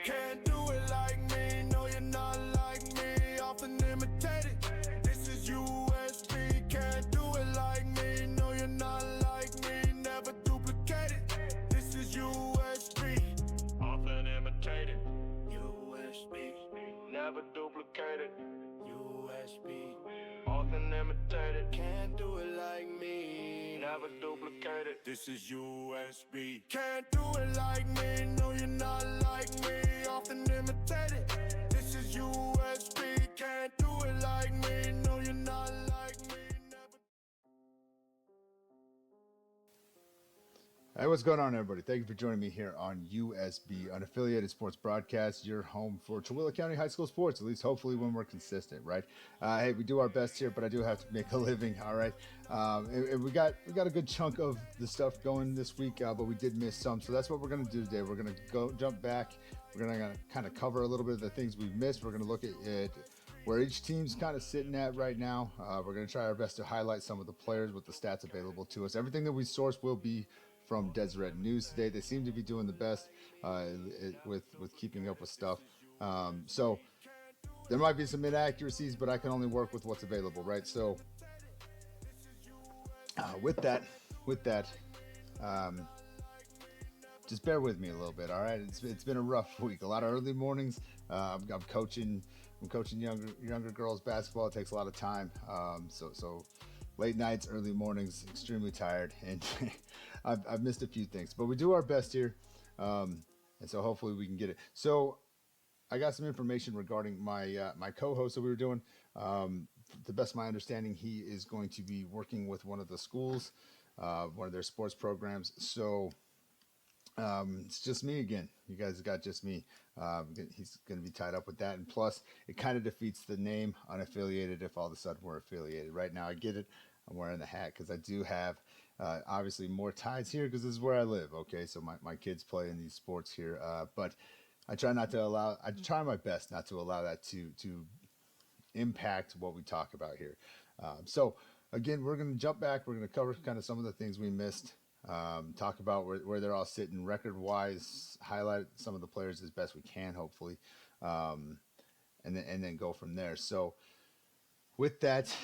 Can't do it like me, no you're not like me, often imitated. This is USB. Can't do it like me, no you're not like me, never duplicated. This is USB. Often imitated. USB. Never duplicated. USB. Often imitated. Can't do it like me, never duplicated. This is USB. Can't do it like me, no you're not like me, often imitated. This is USB. Can't do it like me, no you're not like me, never. Hey, what's going on, everybody? Thank you for joining me here on USB, Unaffiliated Sports Broadcast, your home for Tooele County High School sports, at least hopefully when we're consistent, right? Hey, we do our best here, but I do have to make a living, all right? And we got a good chunk of the stuff going this week, but we did miss some, so that's what we're going to do today. We're going to jump back. We're going to kind of cover a little bit of the things we've missed. We're going to look at where each team's kind of sitting at right now. We're going to try our best to highlight some of the players with the stats available to us. Everything that we source will be from Deseret News today. They seem to be doing the best with keeping up with stuff. So there might be some inaccuracies, but I can only work with what's available, right? So with that, just bear with me a little bit, all right? It's been a rough week. A lot of early mornings. I'm coaching younger girls basketball. It takes a lot of time. So late nights, early mornings, extremely tired, and I've missed a few things, but we do our best here, and so hopefully we can get it. So I got some information regarding my co-host that we were doing. To the best of my understanding, he is going to be working with one of the schools, one of their sports programs. So it's just me again. You guys got just me. He's going to be tied up with that. And plus, it kind of defeats the name unaffiliated if all of a sudden we're affiliated. Right now, I get it. I'm wearing the hat because I do have obviously more ties here because this is where I live. Okay, so my kids play in these sports here. But I try my best not to allow that to impact what we talk about here. So again, we're going to jump back. We're going to cover kind of some of the things we missed. Talk about where they're all sitting record wise, highlight some of the players as best we can, hopefully, and then go from there. So with that,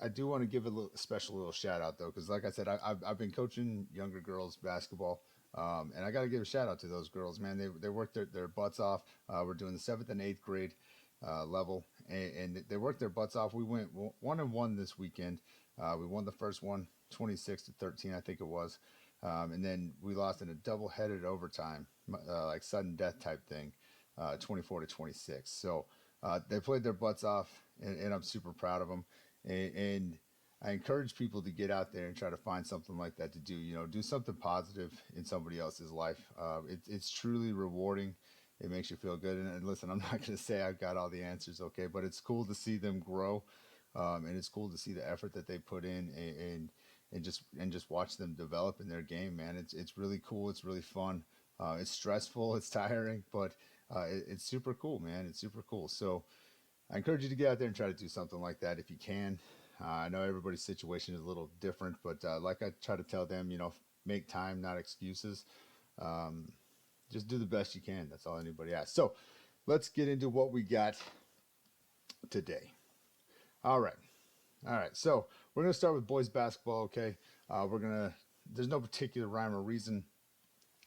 I do want to give a special little shout out though, because like I said, I've been coaching younger girls basketball, and I got to give a shout out to those girls, man. They worked their butts off. We're doing the 7th and 8th grade level, and they worked their butts off. We went 1-1 this weekend. We won the first one 26-13, I think it was, and then we lost in a double-headed overtime, like sudden death type thing, 24-26. So they played their butts off, and I'm super proud of them. And I encourage people to get out there and try to find something like that to do. You know, do something positive in somebody else's life. It's truly rewarding. It makes you feel good. And listen, I'm not going to say I've got all the answers, okay, but it's cool to see them grow, and it's cool to see the effort that they put in, and just watch them develop in their game, man. It's really cool. It's really fun. It's stressful. It's tiring, but it's super cool, man. It's super cool. So I encourage you to get out there and try to do something like that if you can. I know everybody's situation is a little different, but like I try to tell them, you know, make time, not excuses. Just do the best you can. That's all anybody asks. So let's get into what we got today. All right. So we're going to start with boys basketball. Okay. There's no particular rhyme or reason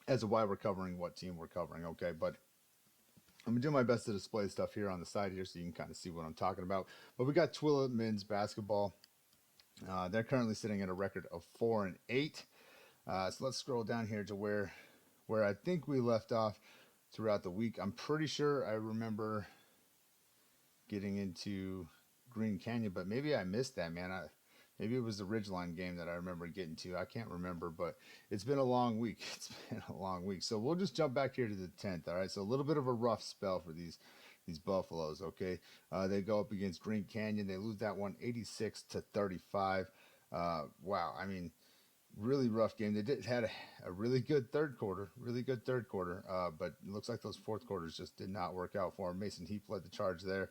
as to why we're covering what team we're covering. Okay. But I'm going to do my best to display stuff here on the side here so you can kind of see what I'm talking about. But we got Tooele men's basketball. They're currently sitting at a record of 4-8. So let's scroll down here to where I think we left off throughout the week. I'm pretty sure I remember getting into Green Canyon, but maybe I missed that, man. Maybe it was the Ridgeline game that I remember getting to. I can't remember, but it's been a long week. So we'll just jump back here to the 10th. All right. So a little bit of a rough spell for these Buffaloes. Okay. They go up against Green Canyon. They lose that one 86-35. Wow. I mean, really rough game. They had a really good third quarter, but it looks like those fourth quarters just did not work out for them. Mason Heap led the charge there.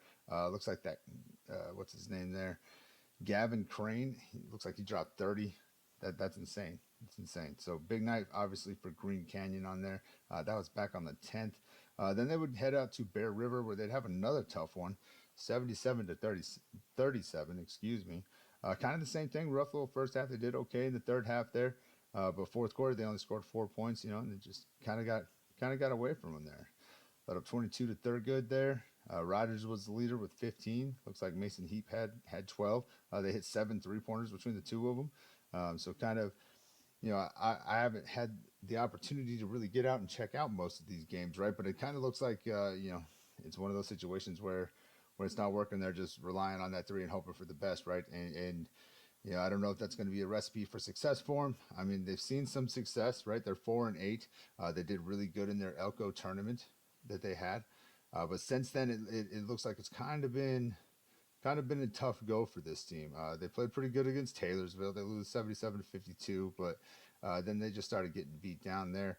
Looks like that, what's his name there? Gavin Crane, looks like he dropped 30. That's insane. It's insane. So big night, obviously, for Green Canyon on there. That was back on the 10th. Then they would head out to Bear River where they'd have another tough one, 77 to 30, 37, excuse me. Kind of the same thing. Rough little first half. They did okay in the third half there, but fourth quarter they only scored 4 points. And they just kind of got away from them there. Let up 22 to Thurgood there. Rogers was the leader with 15. Looks like Mason Heap had 12. They hit 7 3-pointers between the two of them. So kind of, I haven't had the opportunity to really get out and check out most of these games, right? But it kind of looks like, it's one of those situations where when it's not working, they're just relying on that three and hoping for the best, right? And I don't know if that's going to be a recipe for success for them. I mean, they've seen some success, right? They're 4-8. They did really good in their Elko tournament that they had, but since then it looks like it's kind of been a tough go for this team. They played pretty good against Taylorsville. They lose 77 to 52, but then they just started getting beat down there.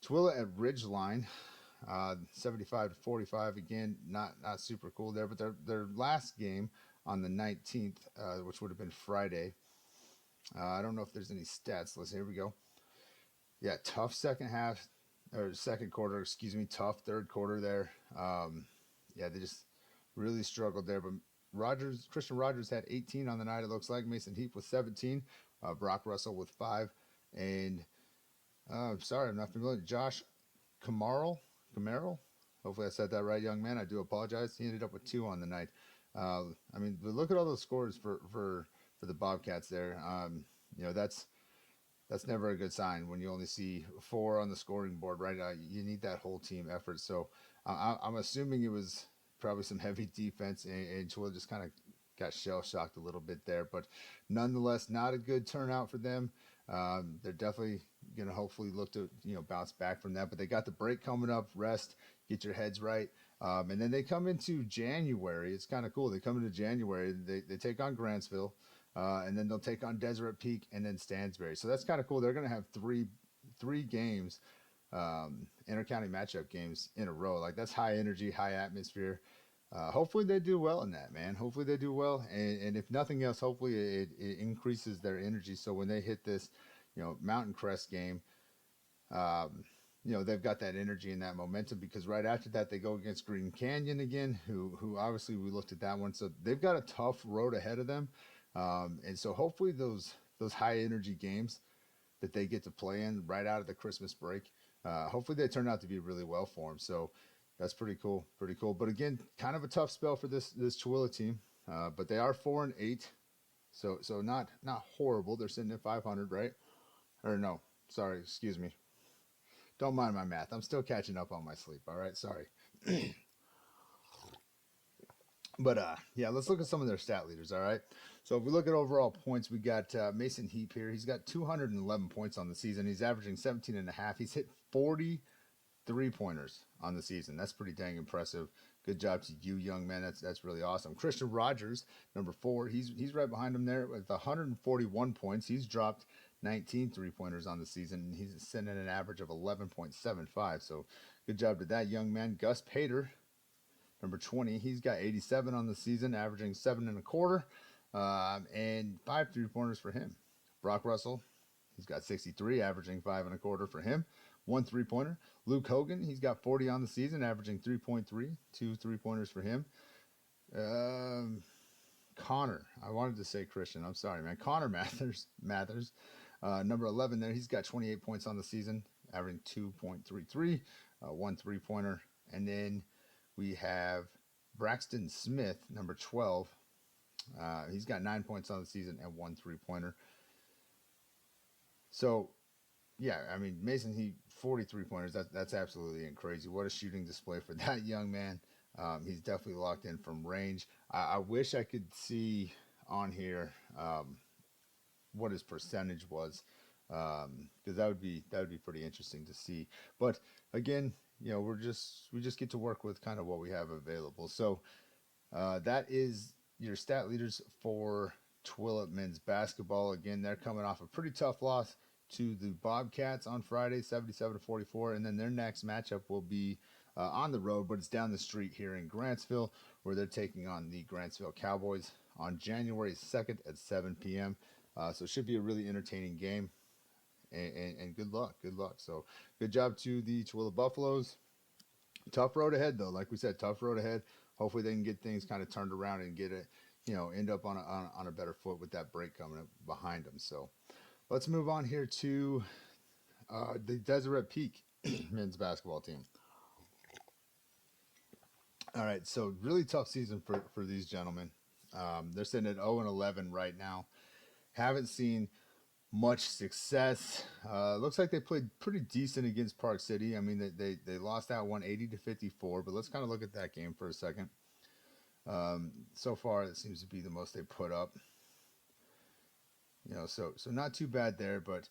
Tooele at Ridgeline, 75 to 45. Again, not super cool there, but their last game on the 19th, which would have been Friday. I don't know if there's any stats. Here we go. Yeah, tough second half or second quarter. Excuse me, tough third quarter there. Yeah, they just really struggled there, but Christian Rogers had 18 on the night, it looks like. Mason Heap with 17. Brock Russell with 5. And, sorry, I'm not familiar. Josh Camarl? Hopefully I said that right, young man. I do apologize. He ended up with 2 on the night. I mean, but look at all those scores for the Bobcats there. That's never a good sign when you only see 4 on the scoring board, right? You need that whole team effort. So I'm assuming it was probably some heavy defense, and Tooele just kind of got shell-shocked a little bit there. But nonetheless, not a good turnout for them. They're definitely going to hopefully look to bounce back from that. But they got the break coming up, rest, get your heads right. And then they come into January. It's kind of cool. They come into January. They take on Grantsville, and then they'll take on Deseret Peak and then Stansbury. So that's kind of cool. They're going to have three games, inter-county matchup games in a row. Like, that's high energy, high atmosphere. Hopefully they do well in that, man. Hopefully they do well, and if nothing else, hopefully it increases their energy. So when they hit this, Mountain Crest game, they've got that energy and that momentum, because right after that they go against Green Canyon again, who obviously we looked at that one. So they've got a tough road ahead of them, and so hopefully those high energy games that they get to play in right out of the Christmas break, hopefully they turn out to be really well for them. So that's pretty cool. But again, kind of a tough spell for this Tooele team. But they are 4-8, so not horrible. They're sitting at 500, right? Or no, sorry, excuse me. Don't mind my math. I'm still catching up on my sleep. All right, sorry. But yeah, let's look at some of their stat leaders. All right. So if we look at overall points, we got Mason Heap here. He's got 211 points on the season. He's averaging 17 and a half. He's hit 40 3-pointers on the season. That's pretty dang impressive. Good job to you, young man. That's really awesome. Christian Rogers, number 4, he's right behind him there with 141 points. He's dropped 19 3-pointers on the season, and he's sitting at an average of 11.75. So good job to that young man. Gus Pater, number 20, he's got 87 on the season, averaging 7 and a quarter, and 5 3-pointers for him. Brock Russell, he's got 63, averaging 5 and a quarter for him. 1 3-pointer. Luke Hogan, he's got 40 on the season, averaging 3.3, 2 3-pointers for him. Connor, I wanted to say Christian, I'm sorry, man. Connor Mathers, number 11 there, he's got 28 points on the season, averaging 2.33, 1 3-pointer. And then we have Braxton Smith, number 12. He's got 9 points on the season and 1 3-pointer. So, yeah, I mean, Mason Heap, 43 pointers. That's absolutely crazy. What a shooting display for that young man. He's definitely locked in from range. I wish I could see on here what his percentage was, because that would be pretty interesting to see. But again, we just get to work with kind of what we have available. So that is your stat leaders for Tooele men's basketball. Again, they're coming off a pretty tough loss to the Bobcats on Friday, 77-44, and then their next matchup will be on the road, but it's down the street here in Grantsville, where they're taking on the Grantsville Cowboys on January 2nd at 7 p.m. So it should be a really entertaining game, and good luck. So good job to the Tooele Buffaloes. Tough road ahead, though. Like we said, tough road ahead. Hopefully, they can get things kind of turned around and get it, end up on a better foot with that break coming up behind them. So let's move on here to the Deseret Peak men's basketball team. All right, so really tough season for these gentlemen. They're sitting at 0-11 right now. Haven't seen much success. Looks like they played pretty decent against Park City. I mean, they lost that one 80-54, but let's kind of look at that game for a second. So far, it seems to be the most they put up. So not too bad there, but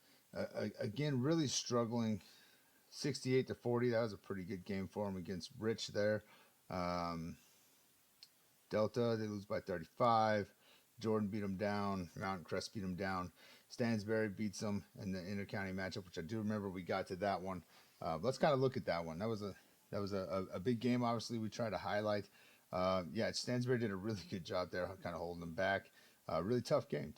again, really struggling. 68-40. That was a pretty good game for them against Rich there. Um, Delta, they lose by 35. Jordan beat them down. Mountain Crest beat them down. Stansbury beats them in the intercounty matchup, which I do remember we got to that one. Let's kind of look at that one. That was a big game. Obviously, we tried to highlight. Yeah, Stansbury did a really good job there, kind of holding them back. Really tough game.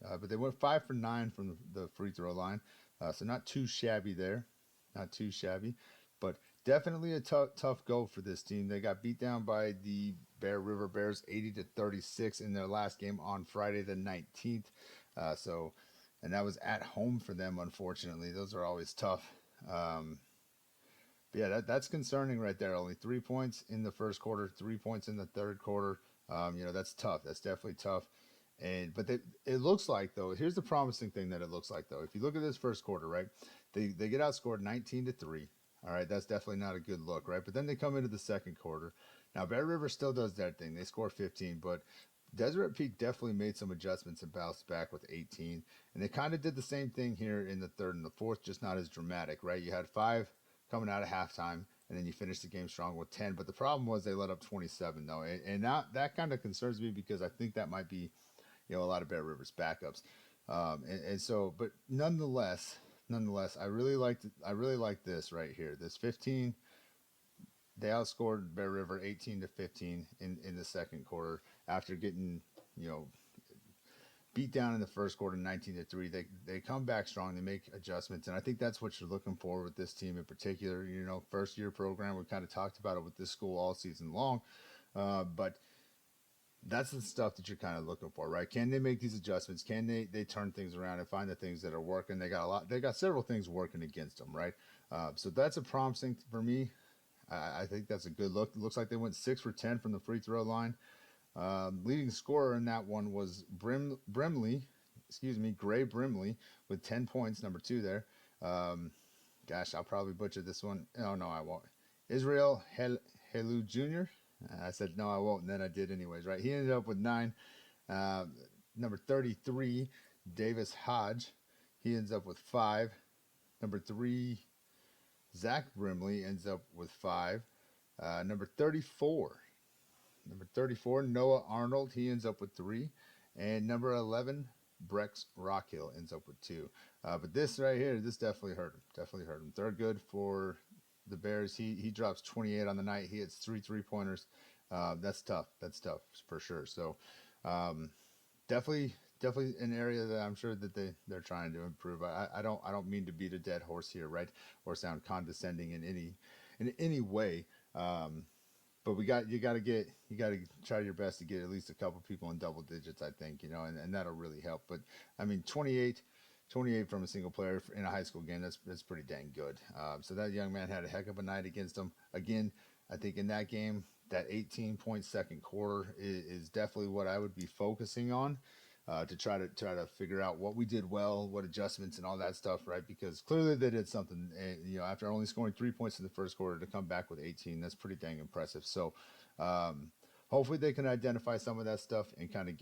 But they went 5 for 9 from the free throw line, so not too shabby there. Not too shabby, but definitely a tough go for this team. They got beat down by the Bear River Bears 80-36 in their last game on Friday the 19th. And that was at home for them, unfortunately. Those are always tough. But yeah, that's concerning right there. Only 3 points in the first quarter, 3 points in the third quarter. That's tough. That's definitely tough. But it looks like, though, here's the promising thing that it looks like, though. If you look at this first quarter, right, they get outscored 19-3. All right, that's definitely not a good look, right? But then they come into the second quarter. Now, Bear River still does their thing. They score 15, but Deseret Peak definitely made some adjustments and bounced back with 18. And they kind of did the same thing here in the third and the fourth, just not as dramatic, right? You had 5 coming out of halftime, and then you finished the game strong with 10. But the problem was they let up 27, though. And that kind of concerns me because I think that might be, a lot of Bear River's backups. But nonetheless, I really like this right here. This 15, they outscored Bear River 18-15 in the second quarter after getting, beat down in the first quarter 19-3. They come back strong. They make adjustments, and I think that's what you're looking for with this team in particular. First year program. We kind of talked about it with this school all season long, but that's the stuff that you're kind of looking for, right? Can they make these adjustments? Can they turn things around and find the things that are working? They got several things working against them, right? So that's a promising for me. I think that's a good look. It looks like they went 6 for 10 from the free throw line. Leading scorer in that one was Gray Brimley with 10 points, number 2 there. Gosh, I'll probably butcher this one. Oh, no, I won't. Israel Helu Jr. I said, no, I won't, and then I did anyways, right? He ended up with 9. Number 33, Davis Hodge. He ends up with 5. Number 3, Zach Brimley ends up with 5. Number 34, Noah Arnold. He ends up with 3. And number 11, Brex Rockhill ends up with 2. But this right here, this definitely hurt him. They're good for the Bears. He drops 28 on the night. He hits 3 3-pointers. That's tough for sure. So definitely an area that I'm sure that they're trying to improve. I don't mean to beat a dead horse here, right, or sound condescending in any way. But you got to try your best to get at least a couple people in double digits, I think, and that'll really help. But I mean, 28 from a single player in a high school game, that's pretty dang good. So that young man had a heck of a night against them. Again, I think in that game, that 18-point second quarter is definitely what I would be focusing on to try to figure out what we did well, what adjustments and all that stuff, right? Because clearly they did something. After only scoring 3 points in the first quarter to come back with 18, that's pretty dang impressive. So hopefully they can identify some of that stuff and kind of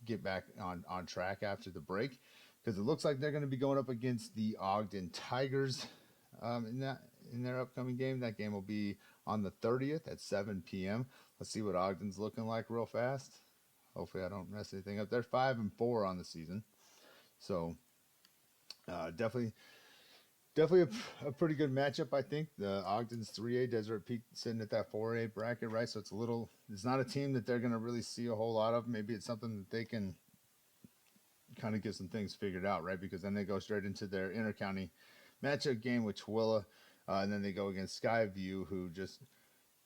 get back on track after the break, because it looks like they're going to be going up against the Ogden Tigers in their upcoming game. That game will be on the 30th at 7 p.m. Let's see what Ogden's looking like real fast. Hopefully I don't mess anything up. They're 5-4 on the season, so definitely a pretty good matchup, I think. The Ogden's 3A, Deseret Peak sitting at that 4A bracket, right? So it's not a team that they're going to really see a whole lot of. Maybe it's something that they can kind of get some things figured out, right? Because then they go straight into their intercounty matchup game with Tooele. and then they go against Skyview, who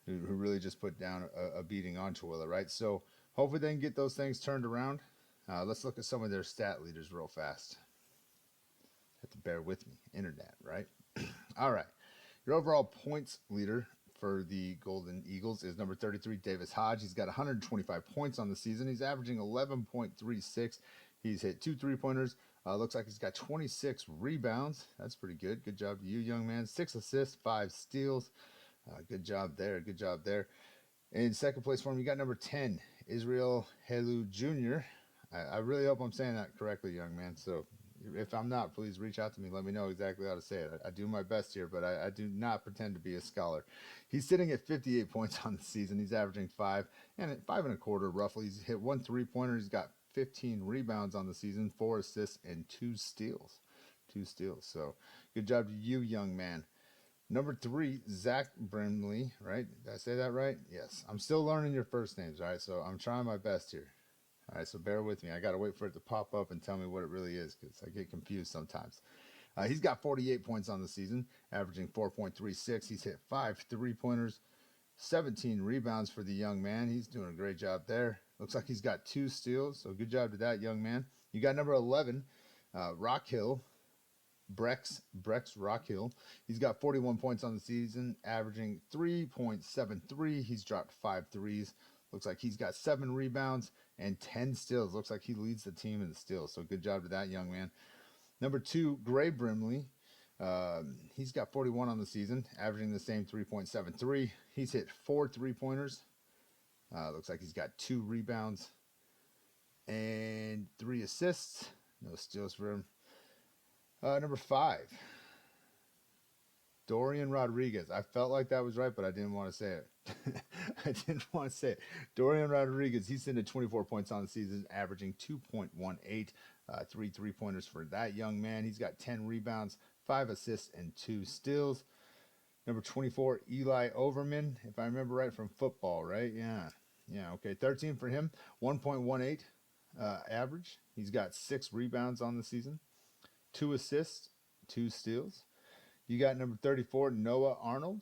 really just put down a beating on Tooele, right? So hopefully they can get those things turned around. Let's look at some of their stat leaders real fast. Have to bear with me, internet, right? All right. Your overall points leader for the Golden Eagles is number 33, Davis Hodge. He's got 125 points on the season. He's averaging 11.36. He's hit 2 3-pointers. Looks like he's got 26 rebounds. That's pretty good. Good job to you, young man. 6 assists, 5 steals. Good job there. Good job there. In second place for him, you got number 10, Israel Helu Jr. I really hope I'm saying that correctly, young man. So if I'm not, please reach out to me. Let me know exactly how to say it. I do my best here, but I do not pretend to be a scholar. He's sitting at 58 points on the season. He's averaging 5.25 roughly. He's hit 1 3-pointer. He's got 15 rebounds on the season, 4 assists, and 2 steals. 2 steals. So good job to you, young man. Number 3, Zach Brimley, right? Did I say that right? Yes. I'm still learning your first names, right? So I'm trying my best here. All right, so bear with me. I got to wait for it to pop up and tell me what it really is because I get confused sometimes. He's got 48 points on the season, averaging 4.36. He's hit 5 3-pointers, 17 rebounds for the young man. He's doing a great job there. Looks like he's got 2 steals, so good job to that young man. You got number 11, Rockhill. Brex Rockhill. He's got 41 points on the season, averaging 3.73. He's dropped 5 threes. Looks like he's got 7 rebounds and 10 steals. Looks like he leads the team in the steals. So good job to that young man. Number 2, Gray Brimley. He's got 41 on the season, averaging the same 3.73. He's hit 4 3-pointers. Looks like he's got 2 rebounds and 3 assists. No steals for him. Number 5, Dorian Rodriguez. I felt like that was right, but I didn't want to say it. I didn't want to say it. Dorian Rodriguez, he's sitting at 24 points on the season, averaging 2.18, 3 3-pointers for that young man. He's got 10 rebounds, 5 assists, and 2 steals. Number 24, Eli Overman, if I remember right, from football, right? Yeah, okay. 13 for him, 1.18 average. He's got 6 rebounds on the season. 2 assists, 2 steals. You got number 34, Noah Arnold.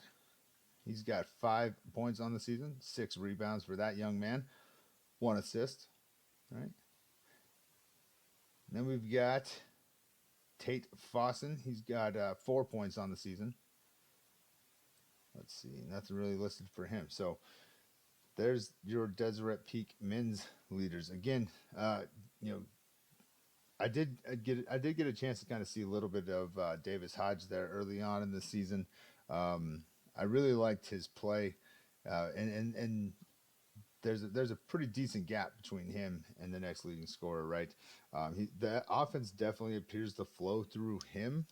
He's got 5 points on the season, 6 rebounds for that young man, 1 assist. Right. Then we've got Tate Fossen. He's got 4 points on the season. Let's see, nothing really listed for him. So there's your Deseret Peak men's leaders. Again, I did get a chance to kind of see a little bit of Davis Hodge there early on in the season. I really liked his play, and there's a pretty decent gap between him and the next leading scorer, right? The offense definitely appears to flow through him.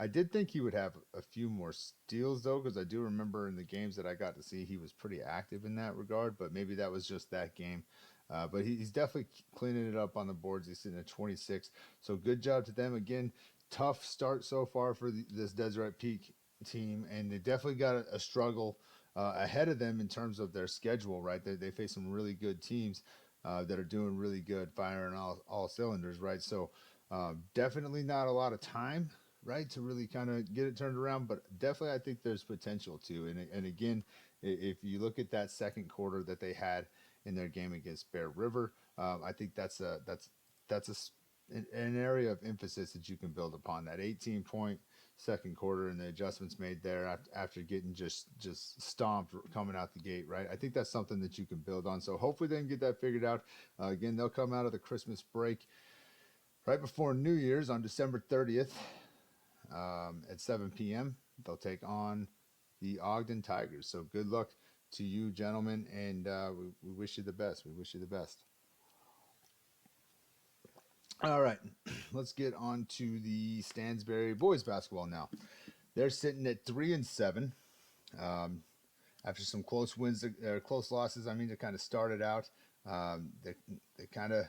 I did think he would have a few more steals though, because I do remember in the games that I got to see he was pretty active in that regard. But maybe that was just that game. But he's definitely cleaning it up on the boards. He's sitting at 26. So good job to them. Again, tough start so far for this Deseret Peak team. And they definitely got a struggle ahead of them in terms of their schedule, right? They face some really good teams that are doing really good, firing all cylinders, right? So definitely not a lot of time, right, to really kind of get it turned around. But definitely I think there's potential to. And again, if you look at that second quarter that they had in their game against Bear River, I think that's an area of emphasis that you can build upon. That 18-point second quarter and the adjustments made there after getting just stomped coming out the gate, right? I think that's something that you can build on. So hopefully they can get that figured out. Again, they'll come out of the Christmas break right before New Year's on December 30th at 7 p.m. They'll take on the Ogden Tigers. So good luck to you, gentlemen, and we wish you the best. We wish you the best. All right, let's get on to the Stansbury boys basketball now. They're sitting at 3-7 after some close wins or close losses. I mean, they kind of started out. They kind of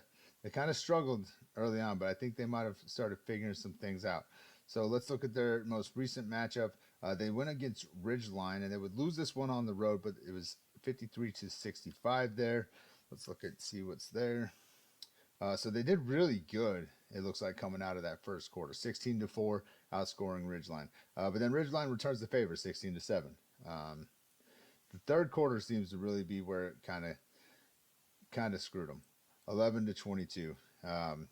struggled early on, but I think they might have started figuring some things out. So let's look at their most recent matchup. They went against Ridgeline, and they would lose this one on the road, but it was 53-65 there. Let's look at see what's there. So they did really good, it looks like, coming out of that first quarter. 16-4, outscoring Ridgeline. But then Ridgeline returns the favor, 16-7. The third quarter seems to really be where it kind of screwed them, 11-22. Um,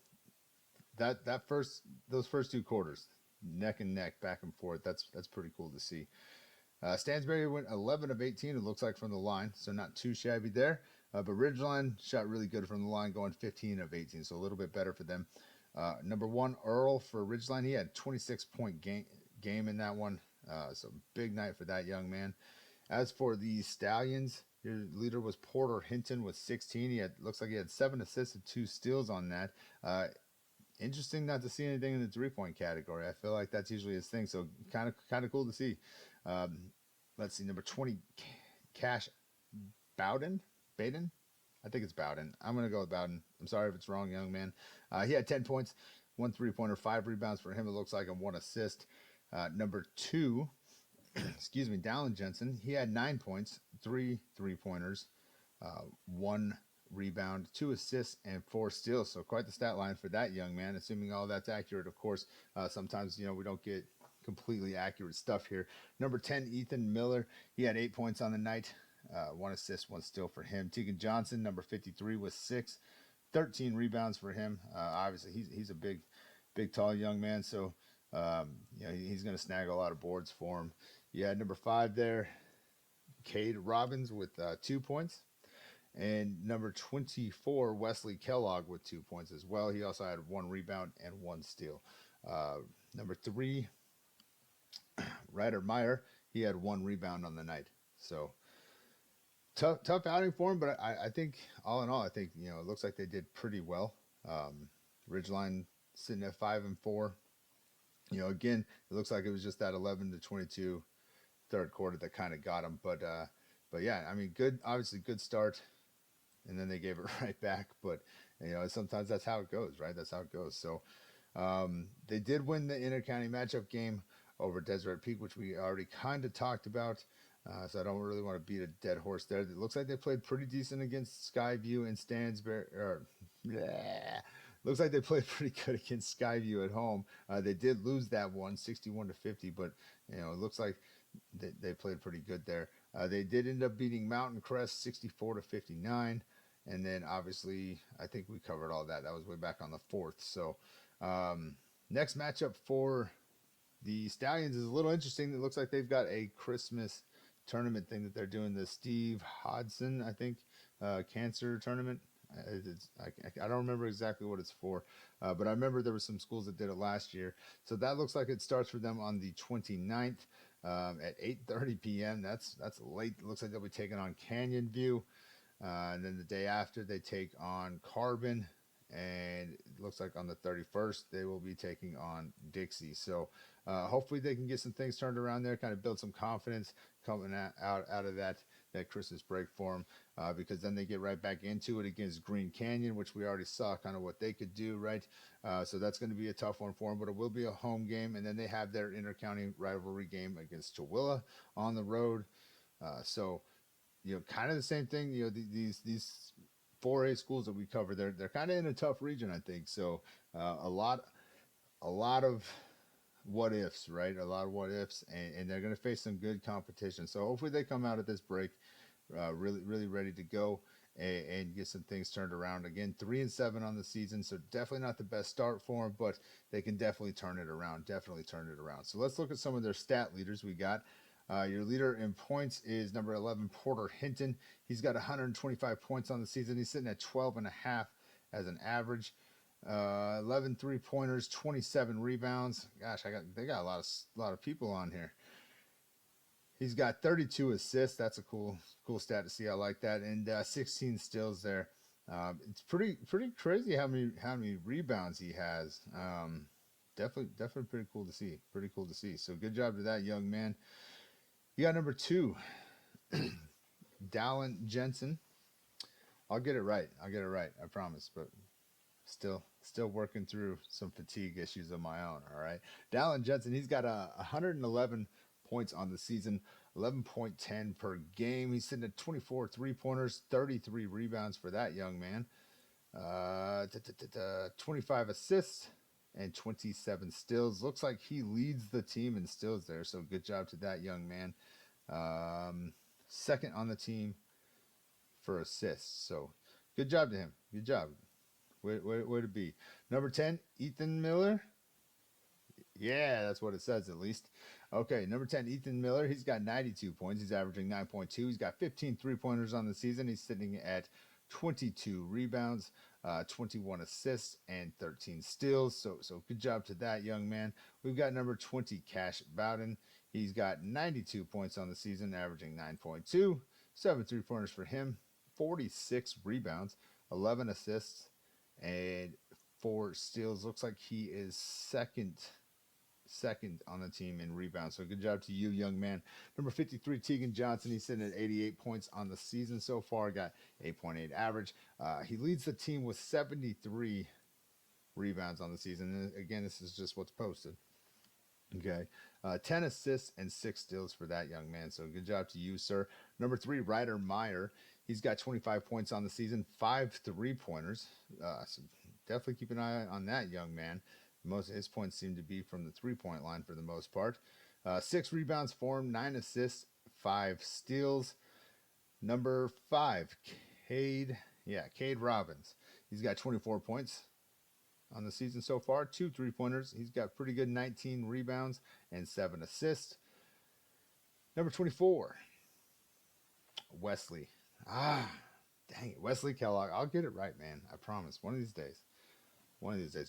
those first two quarters, neck and neck, back and forth. That's pretty cool to see. Stansbury went 11 of 18, it looks like, from the line, so not too shabby there. But Ridgeline shot really good from the line, going 15 of 18, so a little bit better for them. Number one, Earl for Ridgeline. He had 26-point game in that one, so big night for that young man. As for the Stallions, your leader was Porter Hinton with 16. Looks like he had 7 assists and 2 steals on that. Interesting not to see anything in the 3-point category. I feel like that's usually his thing, so kind of cool to see. Let's see, number 20, Cash Bowden. I think it's Bowden. I'm going to go with Bowden. I'm sorry if it's wrong, young man. He had 10 points, 1 3-pointer, 5 rebounds for him, it looks like, and 1 assist. Number 2, excuse me, Dallin Jensen. He had 9 points, 3 3-pointers, 1 rebound, 2 assists, and 4 steals. So quite the stat line for that young man, assuming all that's accurate, of course. Sometimes, we don't get completely accurate stuff here. Number 10, Ethan Miller. He had 8 points on the night. 1 assist, 1 steal for him. Tegan Johnson, number 53, with 6, 13 rebounds for him. Obviously, he's a big, tall young man, so he's going to snag a lot of boards for him. You had number 5 there, Cade Robbins, with 2 points. And number 24, Wesley Kellogg, with 2 points as well. He also had 1 rebound and 1 steal. Number 3, Ryder Meyer, he had 1 rebound on the night. So tough outing for him, but I think all in all, I think it looks like they did pretty well. Ridgeline sitting at 5-4. Again, it looks like it was just that 11-22 third quarter that kind of got them. But yeah, I mean, obviously good start, and then they gave it right back. But sometimes that's how it goes, right? That's how it goes. So they did win the inter-county matchup game over Deseret Peak, which we already kind of talked about. So I don't really want to beat a dead horse there. It looks like they played pretty decent against Skyview and Stansbury. Looks like they played pretty good against Skyview at home. They did lose that one, 61-50, but it looks like they played pretty good there. They did end up beating Mountain Crest 64-59, and then obviously I think we covered all that. That was way back on the 4th. So next matchup for the Stallions is a little interesting. It looks like they've got a Christmas tournament thing that they're doing, the Steve Hodson, I think, cancer tournament. I don't remember exactly what it's for, but I remember there were some schools that did it last year. So that looks like it starts for them on the 29th at 8:30 p.m. That's late. It looks like they'll be taking on Canyon View, and then the day after they take on Carbon, and it looks like on the 31st they will be taking on Dixie. So hopefully they can get some things turned around there, kind of build some confidence coming out of that Christmas break for them, because then they get right back into it against Green Canyon, which we already saw kind of what they could do, right? So that's going to be a tough one for them, but it will be a home game, and then they have their inter-county rivalry game against Tooele on the road. So kind of the same thing. These 4A schools that we cover, they're kind of in a tough region, I think. So a lot of what ifs, right? A lot of what ifs, and they're going to face some good competition. So hopefully they come out of this break really ready to go and get some things turned around. Again, 3-7 on the season, so definitely not the best start for them, but they can definitely turn it around. So let's look at some of their stat leaders we got. Your leader in points is number 11, Porter Hinton. He's got 125 points on the season. He's sitting at 12.5 as an average. 11 3-pointers, 27 rebounds. Gosh, they got a lot of people on here. He's got 32 assists. That's a cool stat to see. I like that. And 16 steals there. It's pretty crazy how many rebounds he has. Definitely pretty cool to see. So good job to that young man. You got number 2, Dallin Jensen. I'll get it right. I promise. But still working through some fatigue issues of my own. All right, Dallin Jensen. He's got 111 points on the season, 11.10 per game. He's sitting at 24 3-pointers, 33 rebounds for that young man. 25 assists, and 27 steals. Looks like he leads the team in steals there, so good job to that young man. Second on the team for assists, so good job to him. Good job. Way to be. Number 10, Ethan Miller. Yeah, that's what it says at least. Okay, number 10, Ethan Miller. He's got 92 points. He's averaging 9.2. He's got 15 3-pointers on the season. He's sitting at 22 rebounds, 21 assists, and 13 steals. So good job to that young man. We've got number 20, Cash Bowden. He's got 92 points on the season, averaging 9.2, 7 3-pointers for him, 46 rebounds, 11 assists, and 4 steals. Looks like he is second on the team in rebounds. So good job to you, young man. Number 53, Tegan Johnson. He's sitting at 88 points on the season so far. Got 8.8 average. He leads the team with 73 rebounds on the season. And again, this is just what's posted. Okay. 10 assists and 6 steals for that young man. So good job to you, sir. Number 3, Ryder Meyer. He's got 25 points on the season, 5 3-pointers. So definitely keep an eye on that young man. Most of his points seem to be from the 3-point line for the most part. 6 rebounds for him, 9 assists, 5 steals. Number 5, Cade Robbins. He's got 24 points on the season so far, 2 3-pointers. He's got pretty good 19 rebounds and 7 assists. Number 24, Wesley. Dang it, Wesley Kellogg. I'll get it right, man. I promise. One of these days.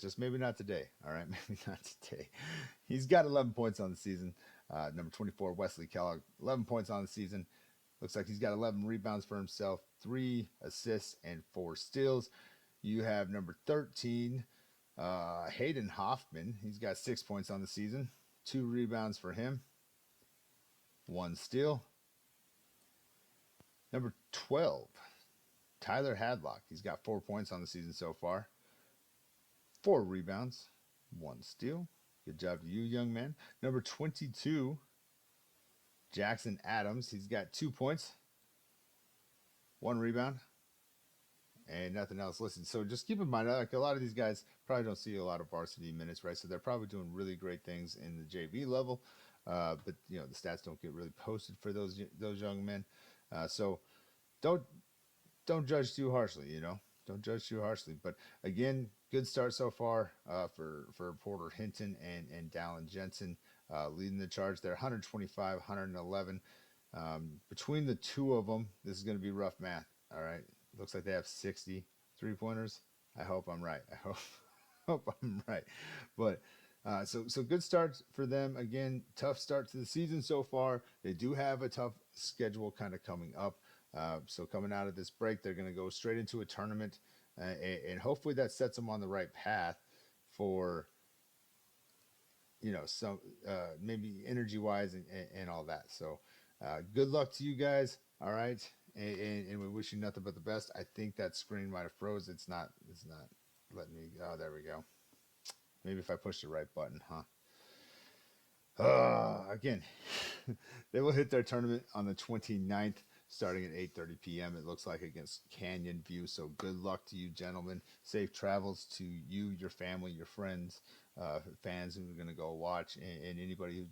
Just maybe not today. All right, maybe not today. He's got 11 points on the season. Number 24, Wesley Kellogg, 11 points on the season. Looks like he's got 11 rebounds for himself, 3 assists, and 4 steals. You have number 13, Hayden Hoffman. He's got 6 points on the season, 2 rebounds for him, 1 steal. Number 12, Tyler Hadlock. He's got 4 points on the season so far, 4 rebounds, 1 steal. Good job to you, young man. Number 22, Jackson Adams. He's got 2 points, 1 rebound, and nothing else listed. So just keep in mind, like a lot of these guys probably don't see a lot of varsity minutes, right? So they're probably doing really great things in the JV level, but the stats don't get really posted for those young men. So don't judge too harshly, Don't judge too harshly. But again, good start so far for Porter Hinton and Dallin Jensen leading the charge there. 125, 111. Between the two of them, this is going to be rough math. All right. Looks like they have 60 3-pointers. I hope I'm right. I hope I'm right. But so good start for them. Again, tough start to the season so far. They do have a tough schedule kind of coming up. So coming out of this break, they're going to go straight into a tournament, and hopefully that sets them on the right path for, some maybe energy wise and all that. So good luck to you guys. All right. And we wish you nothing but the best. I think that screen might have froze. It's not letting me. Oh, there we go. Maybe if I push the right button, again, they will hit their tournament on the 29th, starting at 8:30 p.m. It looks like against Canyon View. So good luck to you, gentlemen. Safe travels to you, your family, your friends, fans who are going to go watch, and anybody who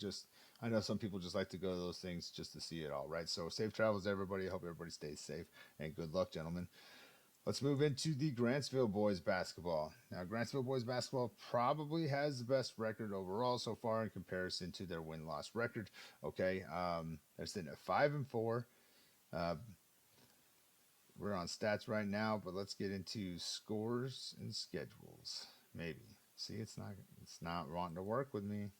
I know some people just like to go to those things just to see it all, right? So safe travels, everybody. I hope everybody stays safe, and good luck, gentlemen. Let's move into the Grantsville boys basketball. Now, Grantsville boys basketball probably has the best record overall so far in comparison to their win-loss record. Okay, they're sitting at 5-4. We're on stats right now, but let's get into scores and schedules. Maybe. See, it's not wanting to work with me.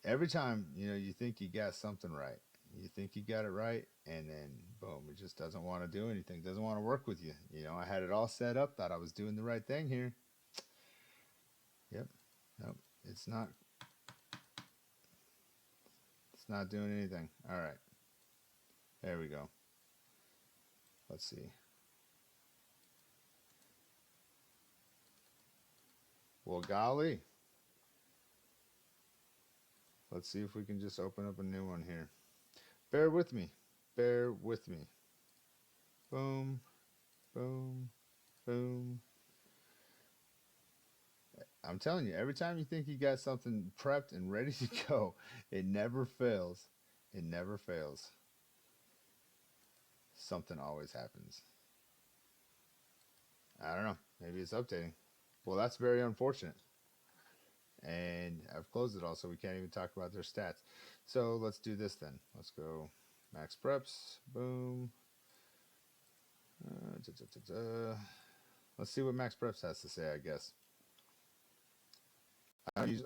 Every time, you think you got something right. You think you got it right, and then boom, it just doesn't want to do anything. Doesn't want to work with you. I had it all set up, thought I was doing the right thing here. Yep. Nope. It's not doing anything. All right. There we go. Let's see. Well, golly. Let's see if we can just open up a new one here. Bear with me. Boom. Boom, boom. I'm telling you, every time you think you got something prepped and ready to go, it never fails. It never fails. Something always happens. I don't know. Maybe it's updating. Well, that's very unfortunate. And I've closed it all, so we can't even talk about their stats. So let's do this then. Let's go max preps. Boom. Da, da, da, da. Let's see what max preps has to say, I guess. Max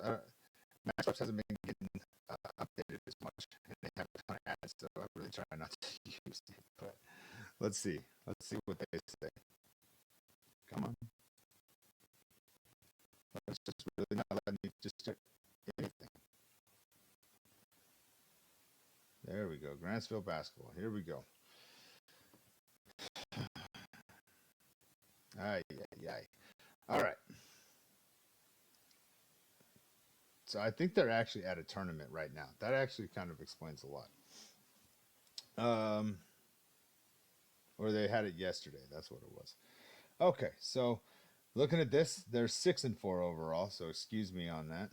preps hasn't been getting updated as much, and they have a ton of ads, so I really try not to use it. But let's see. Let's see what they say. Come on. It's just really not letting me just check anything. There we go. Grantsville basketball. Here we go. Ay, ay, ay. All right. So I think they're actually at a tournament right now. That actually kind of explains a lot. Um, or they had it yesterday. That's what it was. Okay, so looking at this, they're 6-4 overall. So excuse me on that.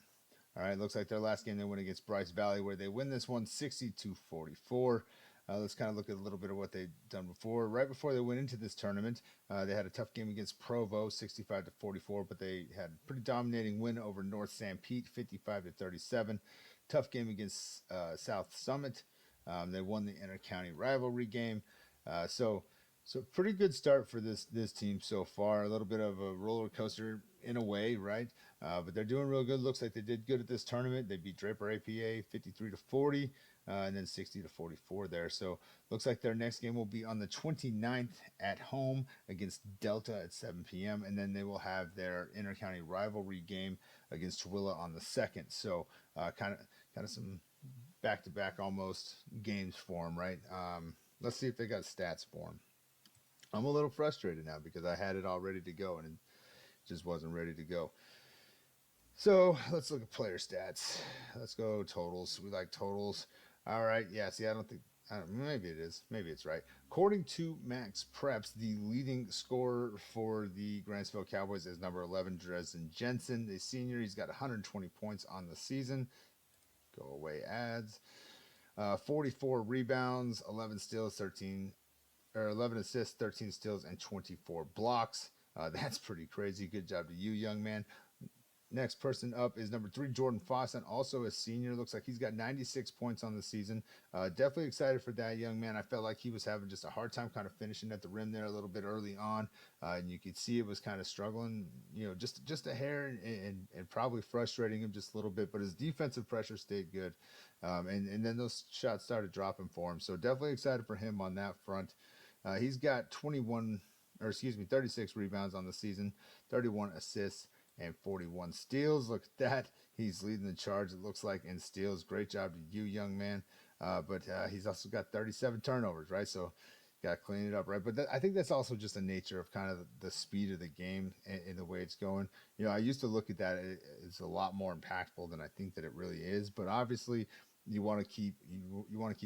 All right, looks like their last game they went against Bryce Valley, where they win this one 62-44. Let's kind of look at a little bit of what they've done before. Right before they went into this tournament, they had a tough game against Provo, 65-44, but they had a pretty dominating win over North San Pete, 55-37. Tough game against South Summit. They won the inter-county rivalry game. So pretty good start for this team so far. A little bit of a roller coaster in a way, right? But they're doing real good. Looks like they did good at this tournament. They beat Draper APA 53-40, and then 60-44 there. So looks like their next game will be on the 29th at home against Delta at 7 p.m. And then they will have their inter-county rivalry game against Tooele on the 2nd. So kind of some back-to-back almost games for them, right? Let's see if they got stats for them. I'm a little frustrated now because I had it all ready to go and it just wasn't ready to go. So let's look at player stats. Let's go totals. We like totals. All right. Yeah. See, I don't think. Maybe it is. Maybe it's right. According to Max Preps, the leading scorer for the Grantsville Cowboys is number 11, Dresden Jensen, the senior. He's got 120 points on the season. Go away ads. 44 rebounds, 11 steals, 11 assists, 13 steals, and 24 blocks. That's pretty crazy. Good job to you, young man. Next person up is number 3, Jordan Fawcett, also a senior. Looks like he's got 96 points on the season. Definitely excited for that young man. I felt like he was having just a hard time kind of finishing at the rim there a little bit early on. And you could see it was kind of struggling, just a hair and probably frustrating him just a little bit. But his defensive pressure stayed good. And then those shots started dropping for him. So definitely excited for him on that front. He's got 36 rebounds on the season, 31 assists, and 41 steals. Look at that. He's leading the charge, it looks like, in steals. Great job to you, young man. But he's also got 37 turnovers, right? So got to clean it up, right? But I think that's also just the nature of kind of the speed of the game and the way it's going. I used to look at that. It's a lot more impactful than I think that it really is. But obviously, you want to keep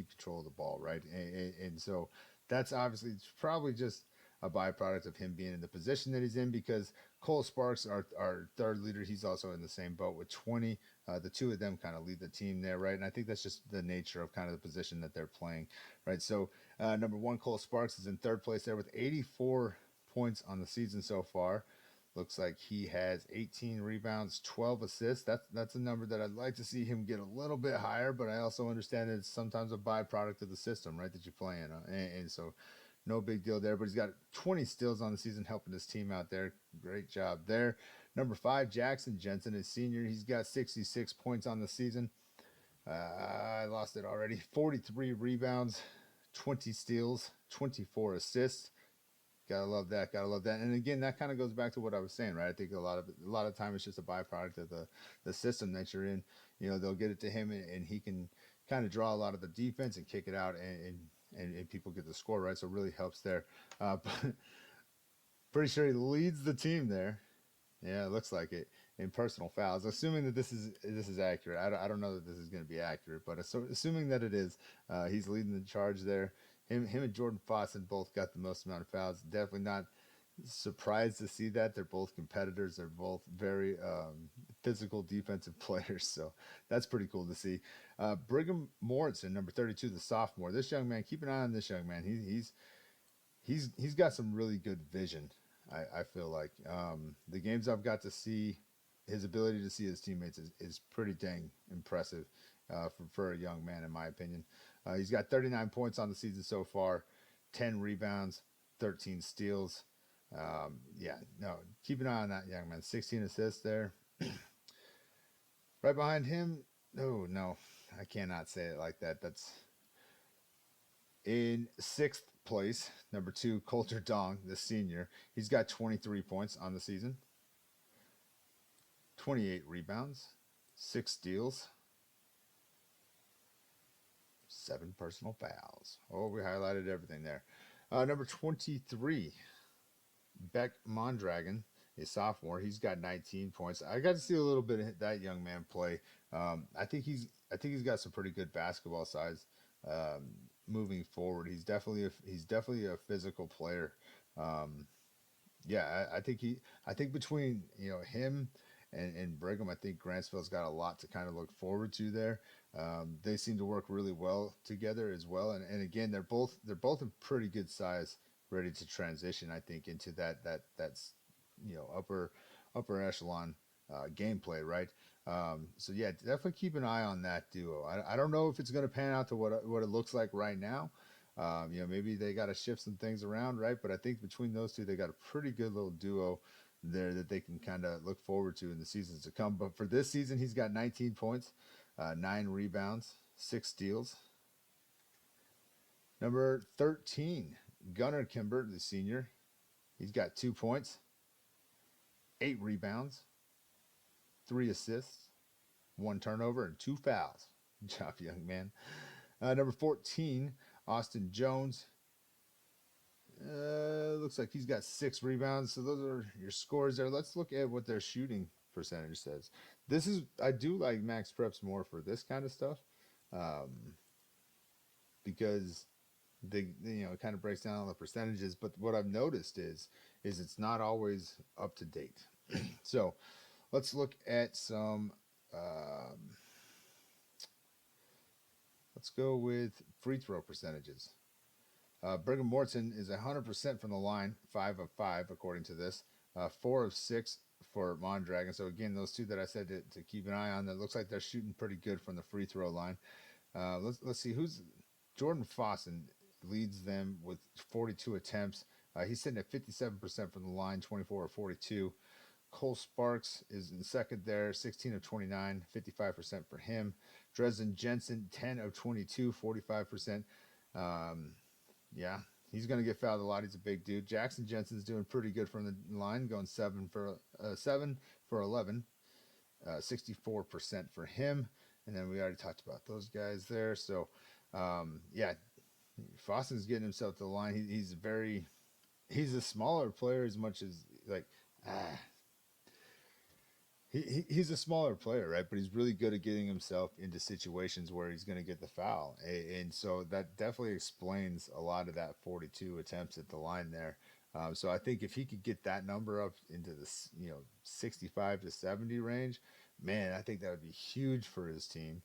control of the ball, right? And so that's obviously probably just a byproduct of him being in the position that he's in, because Cole Sparks, our third leader, he's also in the same boat with 20. The two of them kind of lead the team there, right? And I think that's just the nature of kind of the position that they're playing, right? So number 1, Cole Sparks, is in third place there with 84 points on the season so far. Looks like he has 18 rebounds, 12 assists. That's a number that I'd like to see him get a little bit higher, but I also understand that it's sometimes a byproduct of the system, right, that you play in. And so no big deal there, but he's got 20 steals on the season, helping his team out there. Great job there. Number 5, Jackson Jensen is senior. He's got 66 points on the season. I lost it already. 43 rebounds, 20 steals, 24 assists. Gotta love that. Gotta love that. And again, that kind of goes back to what I was saying, right? I think a lot of time it's just a byproduct of the system that you're in. They'll get it to him, and he can kind of draw a lot of the defense and kick it out, and people get the score, right? So it really helps there. But pretty sure he leads the team there. Yeah, it looks like it, in personal fouls. Assuming that this is accurate. I don't know that this is going to be accurate, but assuming that it is, he's leading the charge there. Him and Jordan Fawcett both got the most amount of fouls. Definitely not surprised to see that. They're both competitors. They're both very physical defensive players. So that's pretty cool to see. Brigham Morrison, number 32, the sophomore. This young man, keep an eye on this young man. He's got some really good vision. I feel like the games I've got to see, his ability to see his teammates is pretty dang impressive for a young man, in my opinion. He's got 39 points on the season so far, 10 rebounds, 13 steals. Yeah, no, keep an eye on that young man. 16 assists there. Right behind him, oh no, I cannot say it like that. That's in sixth place, number 2, Coulter Dong, the senior. He's got 23 points on the season, 28 rebounds, 6 steals, 7 personal fouls. Oh, we highlighted everything there. Number 23, Beck Mondragon, a sophomore. He's got 19 points. I got to see a little bit of that young man play. I think he's got some pretty good basketball size. Moving forward, he's definitely a physical player. Um, yeah, I think between him and Brigham, I think Grantsville's got a lot to kind of look forward to there. They seem to work really well together as well, and again, they're both a pretty good size, ready to transition. I think into that's upper echelon gameplay, right? So yeah, definitely keep an eye on that duo. I don't know if it's going to pan out to what it looks like right now. Maybe they got to shift some things around, right? But I think between those two, they got a pretty good little duo there that they can kind of look forward to in the seasons to come. But for this season, he's got 19 points, 9 rebounds, 6 steals. Number 13, Gunnar Kimber, the senior. He's got 2 points, 8 rebounds, 3 assists, 1 turnover, and 2 fouls. Good job, young man. Number 14, Austin Jones. Looks like he's got 6 rebounds. So those are your scores there. Let's look at what their shooting percentage says. I do like Max Preps more for this kind of stuff, um, because it kind of breaks down all the percentages. But what I've noticed is it's not always up to date. So let's look at some. Um, let's go with free throw percentages. Brigham Morton is 100% from the line, 5 of 5 according to this, 4 of 6 for Mondragon. So again, those two that I said to keep an eye on, that looks like they're shooting pretty good from the free throw line. Let's see who's Jordan Fossen leads them with 42 attempts. He's sitting at 57% from the line, 24 of 42. Cole Sparks is in second there, 16 of 29, 55% for him. Dresden Jensen, 10 of 22, 45%. Um, yeah, he's going to get fouled a lot. He's a big dude. Jackson Jensen's doing pretty good from the line, going 7 for 11, 64% for him. And then we already talked about those guys there. So, yeah, Fossen's getting himself to the line. He's a smaller player as much as like, ah, he's a smaller player, right? But he's really good at getting himself into situations where he's going to get the foul, and so that definitely explains a lot of that 42 attempts at the line there. So I think if he could get that number up into the 65 to 70 range, man, I think that would be huge for his team.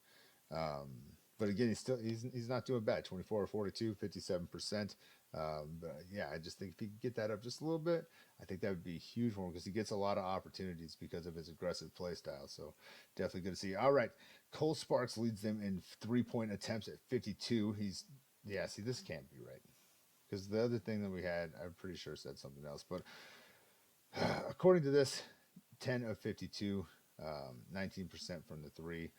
Um, but again, he's not doing bad. 24 or 42, 57%. But yeah, I just think if he could get that up just a little bit, I think that would be huge for him because he gets a lot of opportunities because of his aggressive play style. So definitely good to see. All right, Cole Sparks leads them in 3-point attempts at 52. See, this can't be right because the other thing that we had, I'm pretty sure said something else. But according to this, 10 of 52, 19% from the three.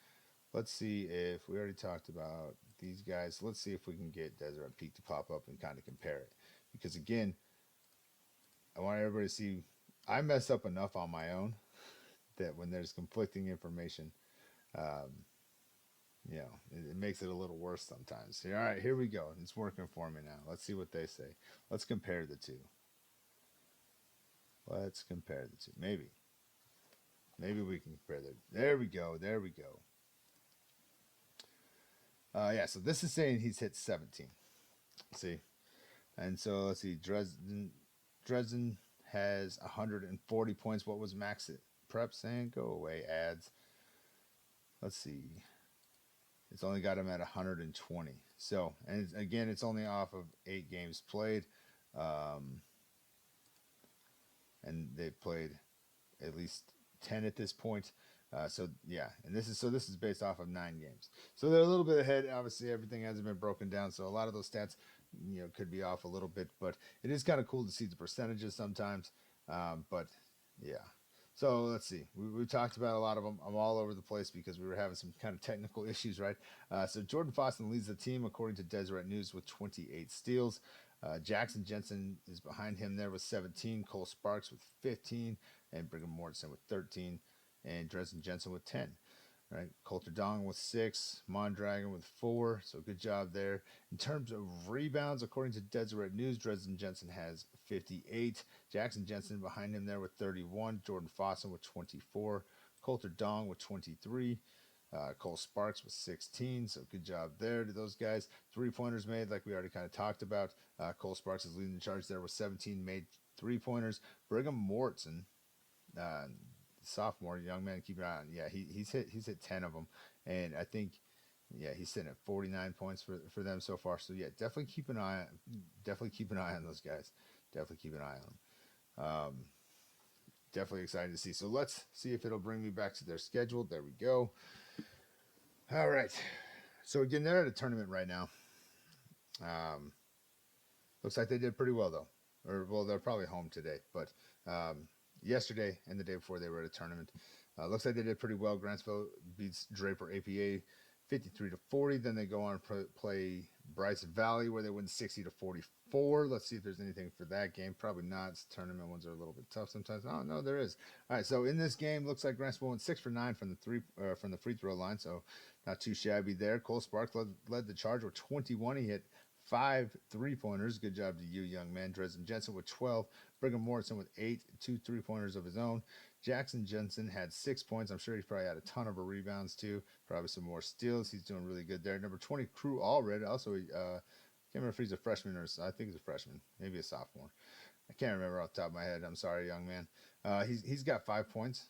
Let's see if we already talked about these guys. Let's see if we can get Deseret Peak to pop up and kind of compare it. Because again, I want everybody to see I mess up enough on my own that when there's conflicting information, um, it makes it a little worse sometimes. So, all right, here we go. It's working for me now. Let's see what they say. Let's compare the two. Maybe we can compare them. There we go. So this is saying he's hit 17. See? And so let's see, Dresden has 140 points. What was Max at Prep saying? Go away, ads. Let's see. It's only got him at 120. So, and again, it's only off of 8 games played. Um, and they've played at least 10 at this point. So yeah, and this is based off of 9 games. So they're a little bit ahead. Obviously, everything hasn't been broken down, so a lot of those stats, could be off a little bit. But it is kind of cool to see the percentages sometimes. But yeah. So let's see. We talked about a lot of them. I'm all over the place because we were having some kind of technical issues, right? So Jordan Fossen leads the team according to Deseret News with 28 steals. Jackson Jensen is behind him there with 17. Cole Sparks with 15, and Brigham Mortensen with 13, and Dresden Jensen with 10. Right, Coulter Dong with 6, Mondragon with 4. So good job there. In terms of rebounds, according to Deseret News, Dresden Jensen has 58. Jackson Jensen behind him there with 31. Jordan Fossen with 24. Coulter Dong with 23. Cole Sparks with 16, so good job there to those guys. 3-pointers made, like we already kind of talked about. Cole Sparks is leading the charge there with 17 made 3-pointers. Brigham Mortensen, sophomore, young man, keep an eye on. Yeah, he's hit 10 of them, and I think, yeah, he's sitting at 49 points for them so far. So yeah, definitely keep an eye on those guys. Definitely keep an eye on them. Definitely excited to see. So let's see if it'll bring me back to their schedule. There we go. All right. So again, they're at a tournament right now. Looks like they did pretty well though. They're probably home today, but yesterday and the day before they were at a tournament. Looks like they did pretty well. Grantsville beats Draper APA 53-40. Then they go on to play Bryce Valley where they win 60-44. Let's see if there's anything for that game. Probably not. Tournament ones are a little bit tough sometimes. Oh no, there is. All right. So in this game, looks like Grantsville went 6 for 9 from the free throw line. So not too shabby there. Cole Sparks led the charge with 21. He hit 5 3-pointers. Good job to you, young man. Dresden Jensen with 12. Brigham Mortensen with 8, 2 3-pointers of his own. Jackson Jensen had 6 points. I'm sure he's probably had a ton of rebounds too. Probably some more steals. He's doing really good there. Number 20, Crew Allred. Also, can't remember if he's a freshman or I think he's a freshman, maybe a sophomore. I can't remember off the top of my head. I'm sorry, young man. He's got 5 points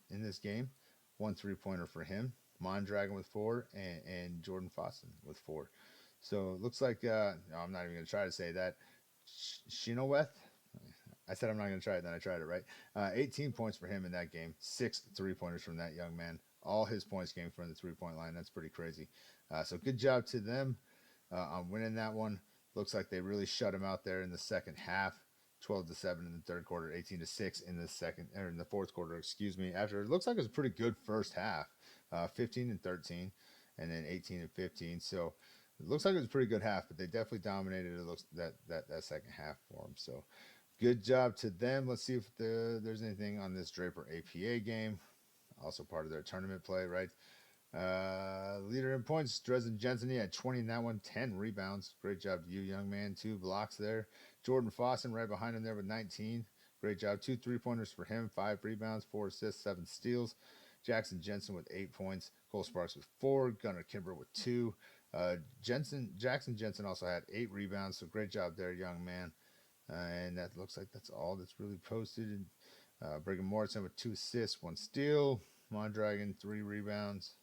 in this game. 1 3-pointer for him. Mondragon with 4, and Jordan Fossen with 4. So it looks like, no, I'm not even going to try to say that. Shinoweth? I said I'm not going to try it, then I tried it, right? 18 points for him in that game. 6 3-pointers from that young man. All his points came from the 3-point line. That's pretty crazy. So good job to them on winning that one. Looks like they really shut him out there in the second half. 12-7 in the third quarter, 18-6 in the fourth quarter, excuse me. After it looks like it was a pretty good first half. 15-13, and then 18-15. So it looks like it was a pretty good half, but they definitely dominated. It looks that second half for them. So good job to them. Let's see if there's anything on this Draper APA game. Also part of their tournament play, right? Leader in points, Dresden Jensen. He had 20 in that one, 10 rebounds. Great job to you, young man. 2 blocks there. Jordan Fossen right behind him there with 19. Great job. 2 3-pointers for him, 5 rebounds, 4 assists, 7 steals. Jackson Jensen with 8 points. Cole Sparks with 4. Gunnar Kimber with 2. Jackson Jensen also had 8 rebounds. So great job there, young man. And that looks like that's all that's really posted. Brigham Mortensen with 2 assists, 1 steal. Mondragon 3 rebounds.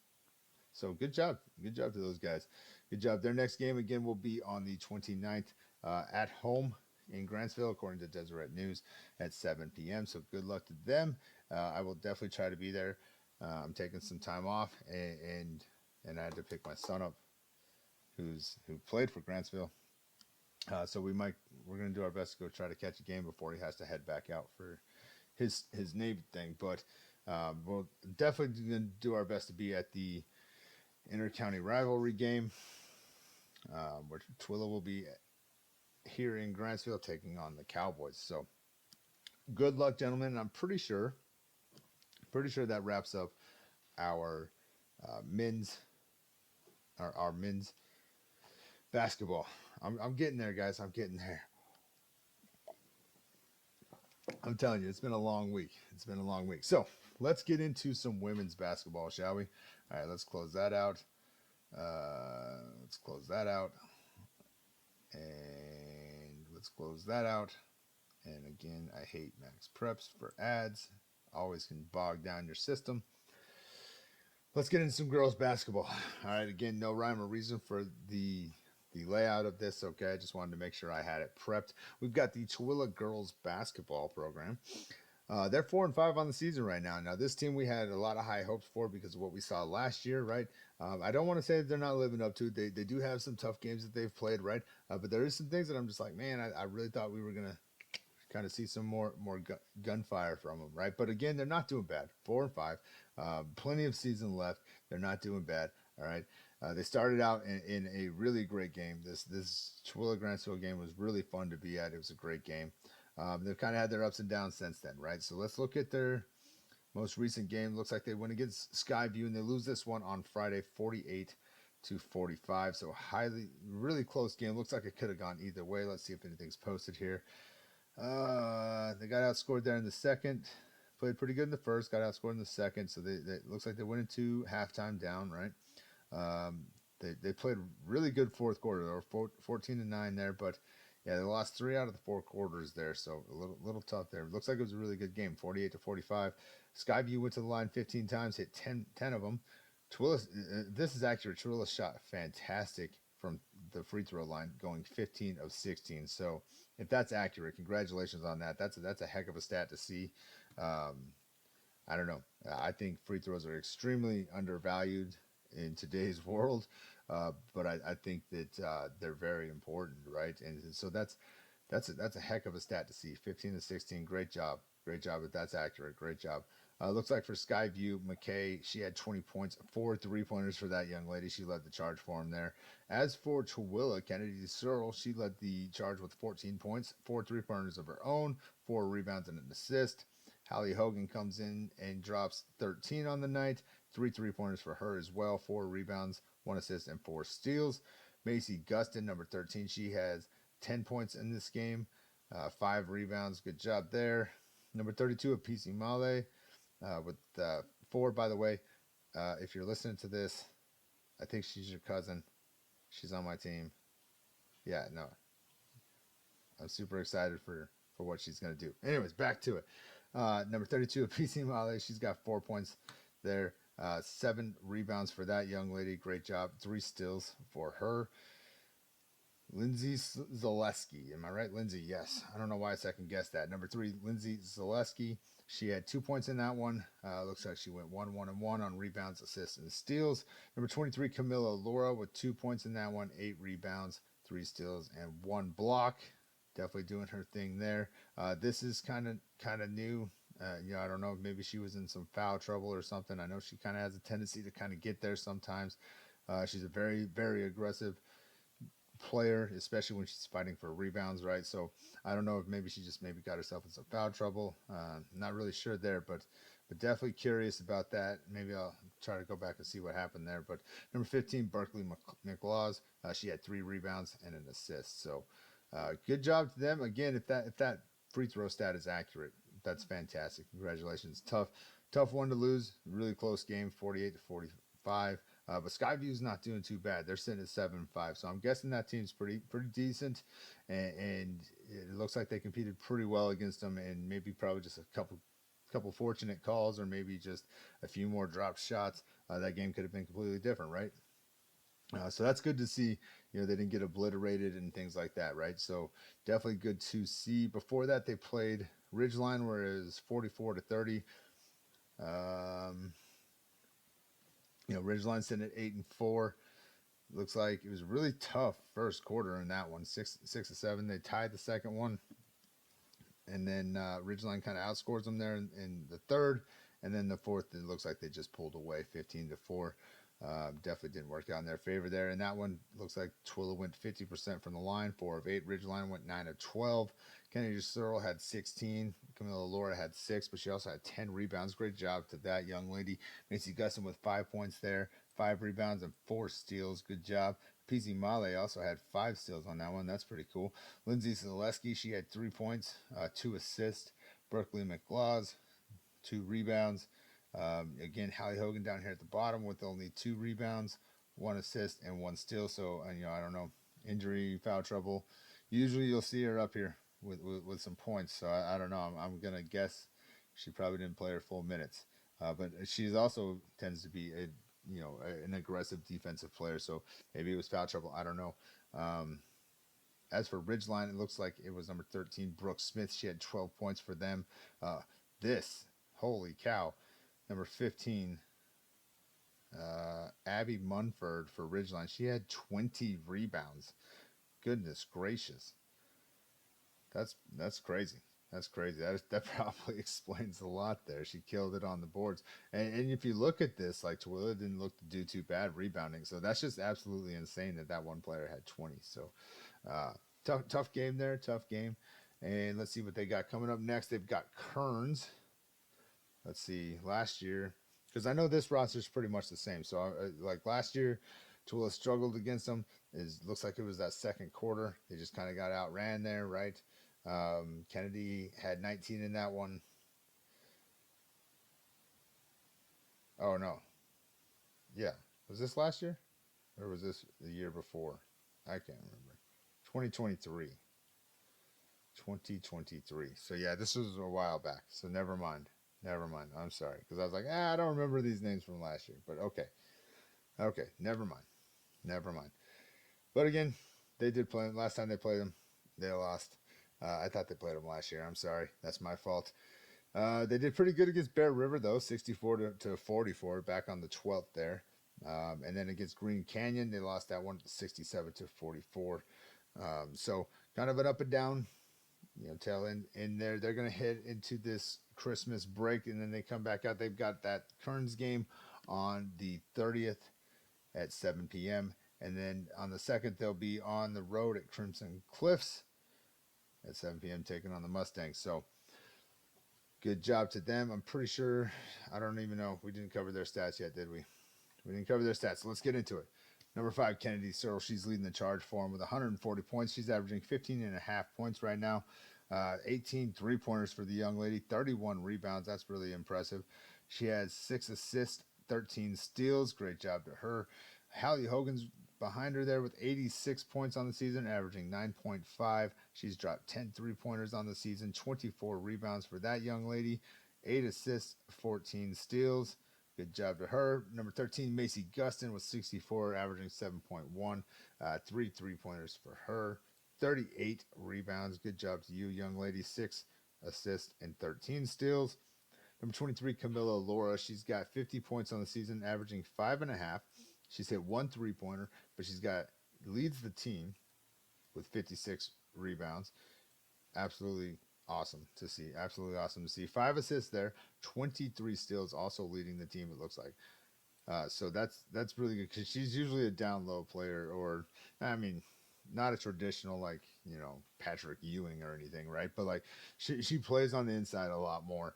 So good job. Good job to those guys. Good job. Their next game, again, will be on the 29th at home in Grantsville, according to Deseret News, at 7 p.m. So good luck to them. I will definitely try to be there. I'm taking some time off, and I had to pick my son up, who played for Grantsville. So we're going to do our best to go try to catch a game before he has to head back out for his Navy thing. But we'll definitely going to do our best to be at the inter-county rivalry game, where Tooele will be here in Grantsville taking on the Cowboys. So good luck, gentlemen. I'm pretty sure that wraps up our men's basketball. I'm getting there, guys. I'm getting there. I'm telling you, it's been a long week. So let's get into some women's basketball, shall we? All right, let's close that out. And let's close that out. And again, I hate Max Preps for ads. Always can bog down your system. Let's get into some girls basketball. All right, again, no rhyme or reason for the layout of this. Okay, I just wanted to make sure I had it prepped. We've got the Tooele girls basketball program. They're 4-5 on the season right now. Now, this team we had a lot of high hopes for because of what we saw last year, right? I don't want to say that they're not living up to it. They do have some tough games that they've played, right? But there is some things that I'm just like, man, I really thought we were gonna kind of see some more gunfire from them, right? But again, they're not doing bad. 4-5, plenty of season left. They're not doing bad. All right. They started out in a really great game. This Tooele Grantsville game was really fun to be at. It was a great game. They've kind of had their ups and downs since then, right? So let's look at their most recent game. Looks like they went against Skyview and they lose this one on Friday, 48-45. So really close game. Looks like it could have gone either way. Let's see if anything's posted here. They got outscored there in the second. Played pretty good in the first. Got outscored in the second. So they looks like they went into halftime down, right? They played really good fourth quarter. They were 14-9 there, but yeah, they lost 3 out of the 4 quarters there, so a little tough there. Looks like it was a really good game, 48-45. Skyview went to the line 15 times, hit 10 of them. Tooele, this is accurate. Tooele shot fantastic from the free throw line, going 15 of 16. So if that's accurate, congratulations on that. That's a heck of a stat to see. I don't know. I think free throws are extremely undervalued in today's world, but I think that they're very important, right? And so that's a heck of a stat to see. 15-16, great job, if that's accurate, great job. Looks like for Skyview, McKay, she had 20 points, 4 3-pointers for that young lady. She led the charge for him there. As for Tooele, Kennedy Searle, she led the charge with 14 points, 4 3-pointers of her own, 4 rebounds and an assist. Hallie Hogan comes in and drops 13 on the night, 3 3-pointers for her as well, 4 rebounds, 1 assist, and 4 steals. Macy Gustin, number 13, she has 10 points in this game, 5 rebounds. Good job there. Number 32, Apisi Male, with 4, by the way. If you're listening to this, I think she's your cousin. She's on my team. Yeah, no. I'm super excited for what she's going to do. Anyways, back to it. Number 32, PC Male, she's got 4 points there. 7 rebounds for that young lady. Great job. 3 steals for her. Lindsay Zaleski. Am I right, Lindsay? Yes. I don't know why I second guessed that. Number 3, Lindsay Zaleski. She had 2 points in that one. Looks like she went 1-1-1 on rebounds, assists, and steals. Number 23, Camilla Laura with 2 points in that one, 8 rebounds, 3 steals, and 1 block. Definitely doing her thing there. This is kind of new. I don't know. Maybe she was in some foul trouble or something. I know she kind of has a tendency to kind of get there sometimes. She's a very, very aggressive player, especially when she's fighting for rebounds, right? So I don't know if maybe she just got herself in some foul trouble. Not really sure there, but definitely curious about that. Maybe I'll try to go back and see what happened there. But number 15, Berkeley McLaws, she had 3 rebounds and an assist. So good job to them. Again, if that free throw stat is accurate, that's fantastic. Congratulations. Tough one to lose. Really close game, 48-45. But Skyview's not doing too bad. They're sitting at 7-5. So I'm guessing that team's pretty decent, and it looks like they competed pretty well against them, and maybe probably just a couple fortunate calls, or maybe just a few more dropped shots. That game could have been completely different, right? So that's good to see. They didn't get obliterated and things like that, right? So definitely good to see. Before that, they played Ridgeline, where it was 44-30. Ridgeline sitting at 8-4. Looks like it was a really tough first quarter in that one, 6-7. They tied the second one, and then Ridgeline kind of outscores them there in the third, and then the fourth, it looks like they just pulled away, 15-4. Definitely didn't work out in their favor there. And that one looks like Tooele went 50% from the line, 4 of 8. Ridgeline went 9 of 12. Kennedy Searle had 16. Camilla Laura had 6, but she also had 10 rebounds. Great job to that young lady. Macy Gustin with 5 points there, 5 rebounds and 4 steals. Good job. PZ Male also had 5 steals on that one. That's pretty cool. Lindsay Zaleski, she had 3 points, 2 assists. Berkeley McLaws, 2 rebounds. Again, Hallie Hogan down here at the bottom with only 2 rebounds, 1 assist, and 1 steal. So, I don't know, injury, foul trouble. Usually you'll see her up here with some points. So I don't know. I'm gonna guess she probably didn't play her full minutes. But she's also tends to be an aggressive defensive player. So maybe it was foul trouble. I don't know. Um, as for Ridgeline, it looks like it was number 13, Brooke Smith. She had 12 points for them. Uh, holy cow, number 15, Abby Munford for Ridgeline. She had 20 rebounds. Goodness gracious. That's crazy. That's crazy. That probably explains a lot there. She killed it on the boards. And if you look at this, like Tooele didn't look to do too bad rebounding. So that's just absolutely insane that one player had 20. So uh, tough game there. Tough game. And let's see what they got coming up next. They've got Kearns. Let's see. Last year, because I know this roster is pretty much the same. So like last year, Tooele struggled against them. Looks like it was that second quarter. They just kind of got outran there, right? Kennedy had 19 in that one. Oh no, yeah, was this last year or was this the year before? I can't remember. 2023. 2023. So yeah, this was a while back. So never mind. Never mind. I'm sorry because I was like, I don't remember these names from last year. But okay, okay, never mind. Never mind. But again, they did play them. Last time they played them, they lost. I thought they played them last year. I'm sorry. That's my fault. They did pretty good against Bear River, though, 64 to 44, back on the 12th there. And then against Green Canyon, they lost that one 67 to 44. So kind of an up and down, tail end in there. They're going to head into this Christmas break, and then they come back out. They've got that Kearns game on the 30th at 7 p.m. And then on the 2nd, they'll be on the road at Crimson Cliffs at 7 p.m. taking on the Mustangs. So good job to them. I'm pretty sure, I don't even know. We didn't cover their stats yet, did we? We didn't cover their stats. So let's get into it. Number 5, Kennedy Searle. She's leading the charge for them with 140 points. She's averaging 15 and a half points right now. 18 three-pointers for the young lady. 31 rebounds. That's really impressive. She has 6 assists, 13 steals. Great job to her. Hallie Hogan's behind her there with 86 points on the season, averaging 9.5. She's dropped 10 three-pointers on the season, 24 rebounds for that young lady, 8 assists, 14 steals. Good job to her. Number 13, Macy Gustin with 64, averaging 7.1. 3 three-pointers for her, 38 rebounds. Good job to you, young lady. 6 assists and 13 steals. Number 23, Camilla Laura. She's got 50 points on the season, averaging 5.5. She's hit 1 three-pointer, but leads the team with 56 rebounds. Absolutely awesome to see. Absolutely awesome to see. 5 assists there, 23 steals, also leading the team, it looks like. So that's really good because she's usually a down low player, or I mean, not a traditional like Patrick Ewing or anything, right? But like she plays on the inside a lot more.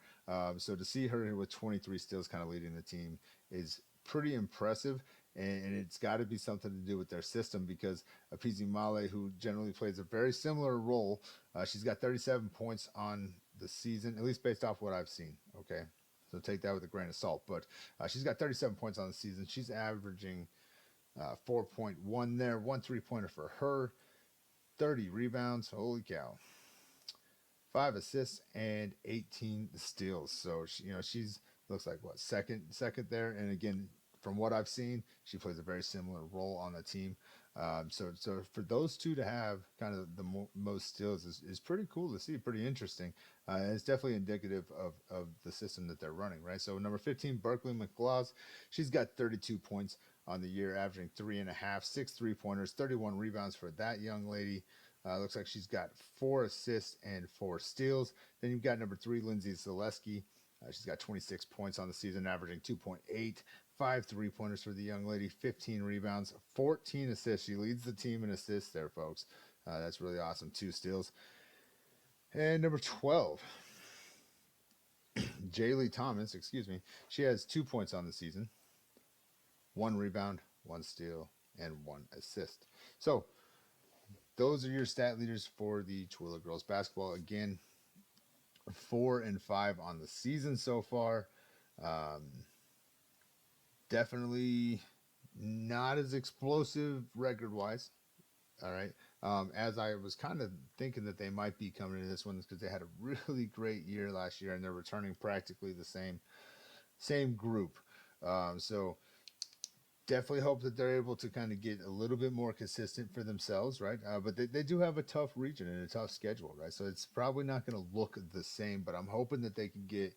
So to see her with 23 steals, kind of leading the team, is pretty impressive. And it's got to be something to do with their system because Apizi Male, who generally plays a very similar role, she's got 37 points on the season, at least based off what I've seen. Okay, so take that with a grain of salt. But she's got 37 points on the season. She's averaging 4.1 there, 1 three-pointer for her, 30 rebounds. Holy cow. 5 assists and 18 steals. So she's looks like what second there. And again, from what I've seen, she plays a very similar role on the team. So for those two to have kind of the most steals is pretty cool to see, pretty interesting. And it's definitely indicative of the system that they're running, right? So number 15, Berkeley McLaws, she's got 32 points on the year, averaging 3.5, 6 three-pointers, 31 rebounds for that young lady. Looks like she's got 4 assists and 4 steals. Then you've got number 3, Lindsay Zaleski. She's got 26 points on the season, averaging 2.8. 5 three-pointers for the young lady, 15 rebounds, 14 assists. She leads the team in assists there, folks. That's really awesome. 2 steals. And number 12, Jaylee Thomas, she has 2 points on the season, 1 rebound, 1 steal, and 1 assist. So those are your stat leaders for the Tooele girls basketball. Again, 4-5 on the season so far. Definitely not as explosive record-wise All right. As I was kind of thinking that they might be coming into this one because they had a really great year last year and they're returning practically the same group. So definitely hope that they're able to kind of get a little bit more consistent for themselves, right? But they do have a tough region and a tough schedule, right? So it's probably not going to look the same, but I'm hoping that they can get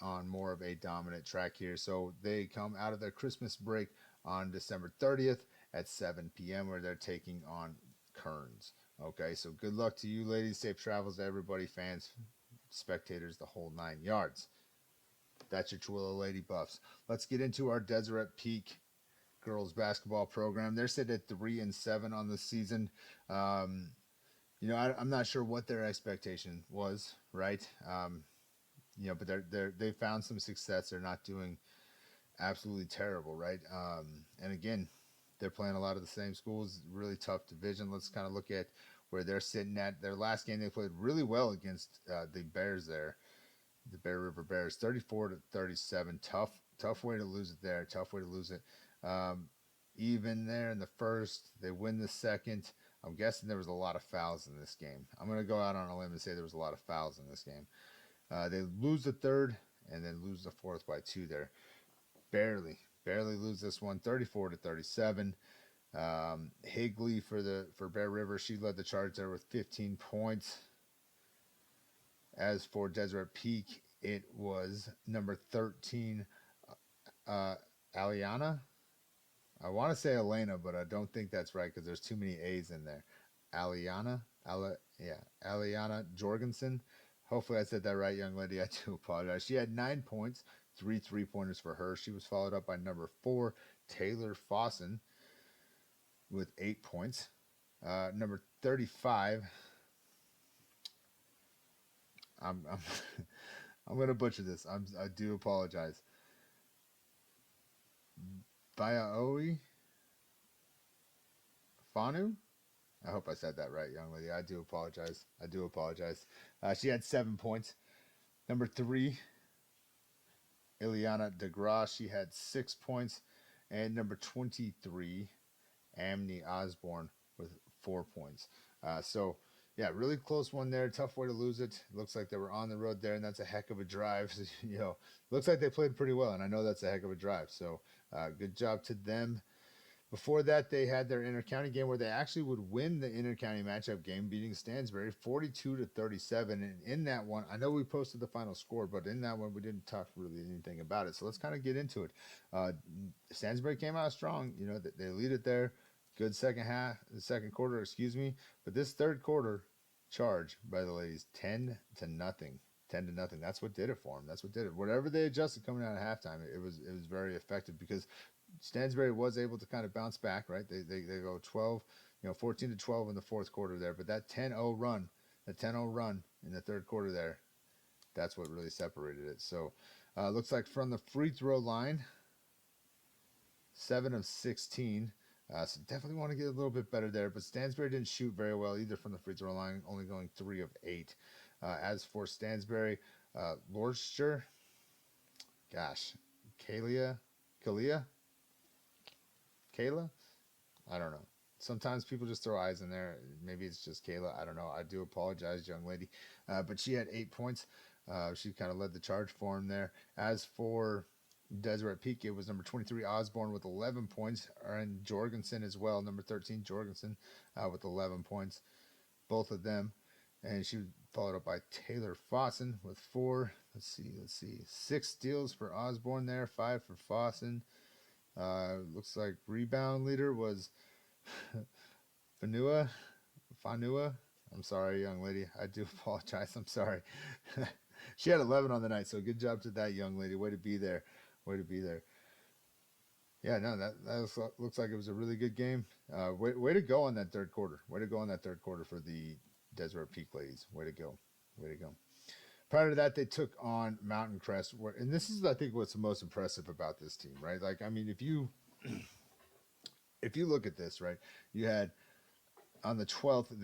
on more of a dominant track here. So they come out of their Christmas break on December 30th at 7 p.m. where they're taking on Kearns. Okay, so good luck to you, ladies. Safe travels to everybody, fans, spectators, the whole 9 yards. That's your Tooele Lady Buffs. Let's get into our Deseret Peak girls basketball program. They're set at 3-7 on the season. Um, I'm not sure what their expectation was, right? But they found some success. They're not doing absolutely terrible, right? And again, they're playing a lot of the same schools. Really tough division. Let's kind of look at where they're sitting at. Their last game, they played really well against the Bears there, the Bear River Bears, 34-37. Tough way to lose it there. Tough way to lose it. Even there in the first, they win the second. I'm guessing there was a lot of fouls in this game. I'm going to go out on a limb and say there was a lot of fouls in this game. They lose the third and then lose the fourth by 2 there. Barely lose this one, 34-37. Higley for Bear River, she led the charge there with 15 points. As for Deseret Peak, it was number 13, Aliana. I want to say Elena, but I don't think that's right because there's too many A's in there. Aliana Jorgensen. Hopefully I said that right, young lady. I do apologize. She had 9 points, 3 3-pointers for her. She was followed up by number 4, Taylor Fossen, with 8 points. Number 35. I'm I'm gonna butcher this. I do apologize. Bayaoi Fanu. I hope I said that right, young lady. I do apologize. She had 7 points. Number 3, Ileana DeGrasse. She had 6 points. And number 23, Amni Osborne with 4 points. Yeah, really close one there. Tough way to lose it. Looks like they were on the road there, and that's a heck of a drive. Looks like they played pretty well, and I know that's a heck of a drive. So good job to them. Before that, they had their inter-county game where they actually would win the inter-county matchup game, beating Stansbury 42-37. And in that one, I know we posted the final score, but in that one, we didn't talk really anything about it. So let's kind of get into it. Stansbury came out strong. They lead it there. Good second quarter, excuse me. But this third quarter charge by the ladies, 10-0. 10-0. That's what did it for them. Whatever they adjusted coming out of halftime, it was very effective because Stansbury was able to kind of bounce back, right? They go 14-12 in the fourth quarter there, but that 10-0 run in the third quarter there, that's what really separated it. So looks like from the free throw line, 7 of 16. So definitely want to get a little bit better there, but Stansbury didn't shoot very well either from the free throw line, only going 3 of 8. As for Stansbury, Lorster, Kalia, I don't know. Sometimes people just throw eyes in there. Maybe it's just Kayla. I don't know. I do apologize, young lady. But she had 8 points. She kind of led the charge for him there. As for Deseret Peak, it was number 23 Osborne with 11 points, and Jorgensen as well, number 13 Jorgensen with 11 points, both of them. And she followed up by Taylor Fossen with 4. Let's see. 6 steals for Osborne there, 5 for Fossen. Looks like rebound leader was Fanua. I'm sorry, young lady. I do apologize. I'm sorry. She had 11 on the night, so good job to that young lady. Way to be there. Yeah, no, that looks like it was a really good game. Way to go on that third quarter. For the Deseret Peak ladies. Way to go. Prior to that, they took on Mountain Crest, and this is, I think, what's the most impressive about this team, right? Like, I mean, if you look at this, right, you had on the 12th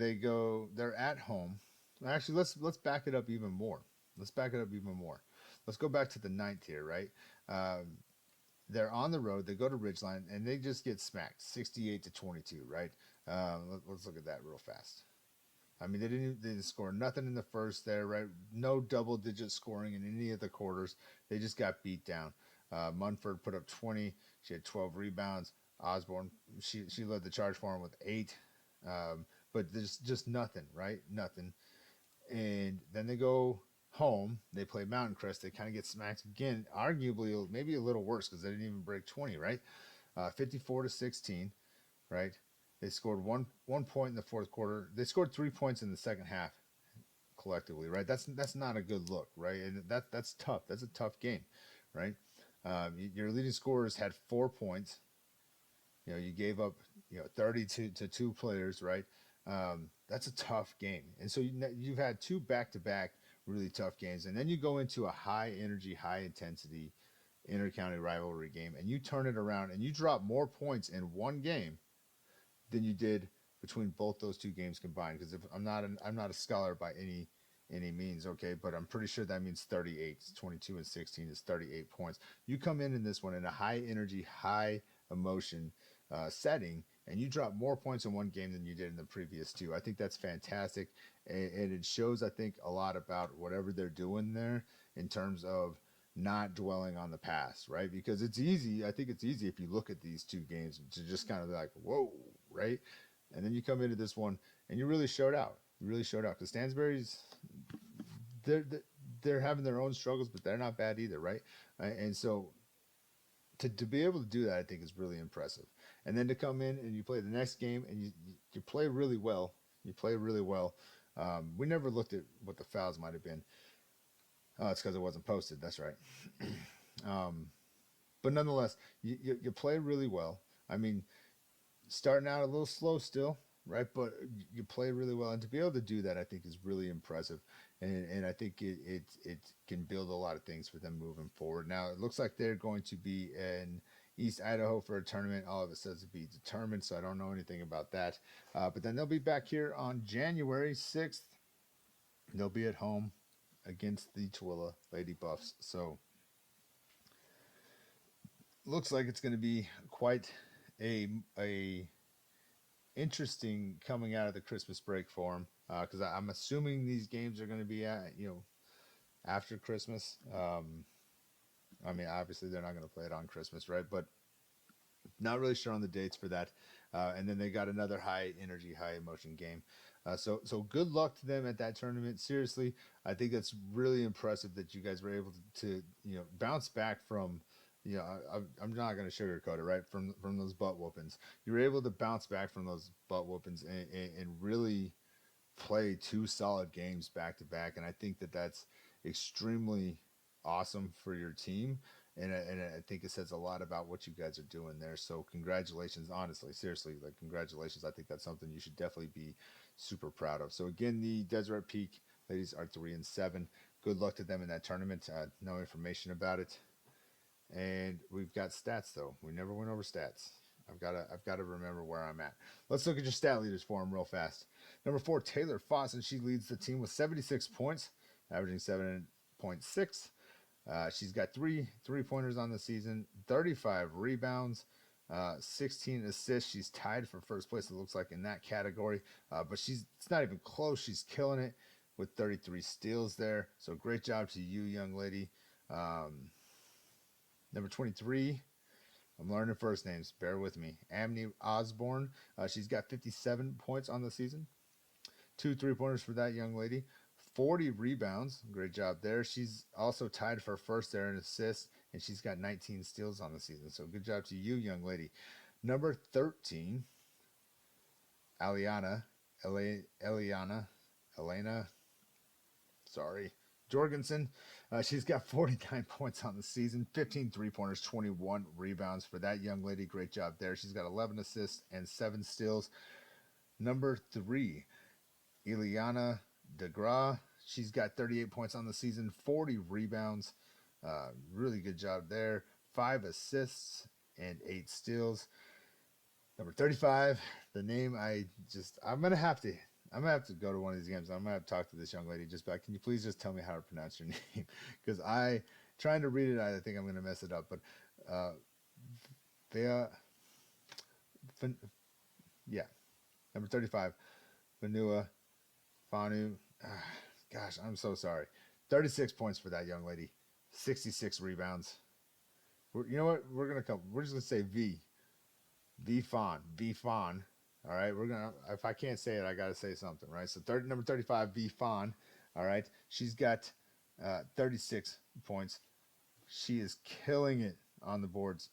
they're at home. Actually, let's back it up even more. Let's go back to the 9th here, right? they're on the road. They go to Ridgeline and they just get smacked, 68-22. Right? Let's look at that real fast. I mean, they didn't score nothing in the first there, right? No double digit scoring in any of the quarters. They just got beat down. Munford put up 20. She had 12 rebounds. Osborne, she led the charge for him with 8. But there's just nothing, right? Nothing. And then they go home. They play Mountain Crest. They kind of get smacked again, arguably maybe a little worse because they didn't even break 20, right? 54-16, right? They scored one point in the fourth quarter. They scored 3 points in the second half collectively, right? That's not a good look, right? And that's tough. That's a tough game, right? Your leading scorers had 4 points. You gave up 30 to two players, right? That's a tough game, and so you've had two back-to-back really tough games, and then you go into a high energy, high intensity intercounty rivalry game, and you turn it around and you drop more points in one game than you did between both those two games combined. Because if I'm not a scholar by any means, okay, but I'm pretty sure that means 38. 22 and 16 is 38 points. You come in this one in a high energy, high emotion setting, and you drop more points in one game than you did in the previous two. I think that's fantastic, and it shows, I think, a lot about whatever they're doing there in terms of not dwelling on the past, right? Because it's easy. I think it's easy if you look at these two games to just kind of be like, whoa, right? And then you come into this one and you really showed out. You really showed out because Stansbury's they're they're having their own struggles, but they're not bad either, right? And so to be able to do that, I think is really impressive. And then to come in and you play the next game and you play really well. You play really well. We never looked at what the fouls might have been. Oh, it's because it wasn't posted. That's right. But nonetheless, you play really well. I mean, starting out a little slow still, right? But you play really well, and to be able to do that, I think, is really impressive, and I think it can build a lot of things for them moving forward. Now it looks like they're going to be in East Idaho for a tournament. All of it says to be determined, so I don't know anything about that. But then they'll be back here on January 6th. They'll be at home against the Tooele Lady Buffs. So looks like it's going to be quite a interesting coming out of the Christmas break for them, because I'm assuming these games are going to be after Christmas. I mean, obviously they're not going to play it on Christmas, right? But not really sure on the dates for that. And then they got another high energy, high emotion game. So good luck to them at that tournament. Seriously, I think that's really impressive that you guys were able to bounce back from. I'm not going to sugarcoat it, right? From those butt whoopings, you were able to bounce back from those butt whoopings and really play two solid games back to back. And I think that's extremely awesome for your team. And I think it says a lot about what you guys are doing there. So congratulations, honestly, seriously, like congratulations. I think that's something you should definitely be super proud of. So again, the Deseret Peak ladies are 3-7. Good luck to them in that tournament. No information about it. And we've got stats though. We never went over stats. I've got to remember where I'm at. Let's look at your stat leaders for them real fast. Number 4, Taylor Fawson. She leads the team with 76 points, averaging 7.6. She's got three-pointers on the season, 35 rebounds, 16 assists. She's tied for first place, it looks like, in that category. But it's not even close. She's killing it with 33 steals there. So great job to you, young lady. Number 23, I'm learning first names. Bear with me. Amni Osborne. She's got 57 points on the season. 2 3-pointers for that young lady. 40 rebounds. Great job there. She's also tied for first there in assists, and she's got 19 steals on the season. So good job to you, young lady. Number 13, Elena. Sorry. Jorgensen. She's got 49 points on the season, 15 3-pointers, 21 rebounds for that young lady. Great job there. She's got 11 assists and 7 steals. Number 3, Ileana DeGraw. She's got 38 points on the season, 40 rebounds. Really good job there. 5 assists and 8 steals. Number 35, the name I'm gonna have to go to one of these games. I'm gonna have to talk to this young lady just back. Can you please just tell me how to pronounce your name? Because trying to read it, I think I'm gonna mess it up. But Thea, yeah, number 35, Vanua Fanu. Gosh, I'm so sorry. 36 points for that young lady. 66 rebounds. You know what? We're gonna come. We're just gonna say V. V Fawn. V Fawn. All right. We're gonna. If I can't say it, I gotta say something, right? So number 35, V Fawn. All right. She's got 36 points. She is killing it on the boards,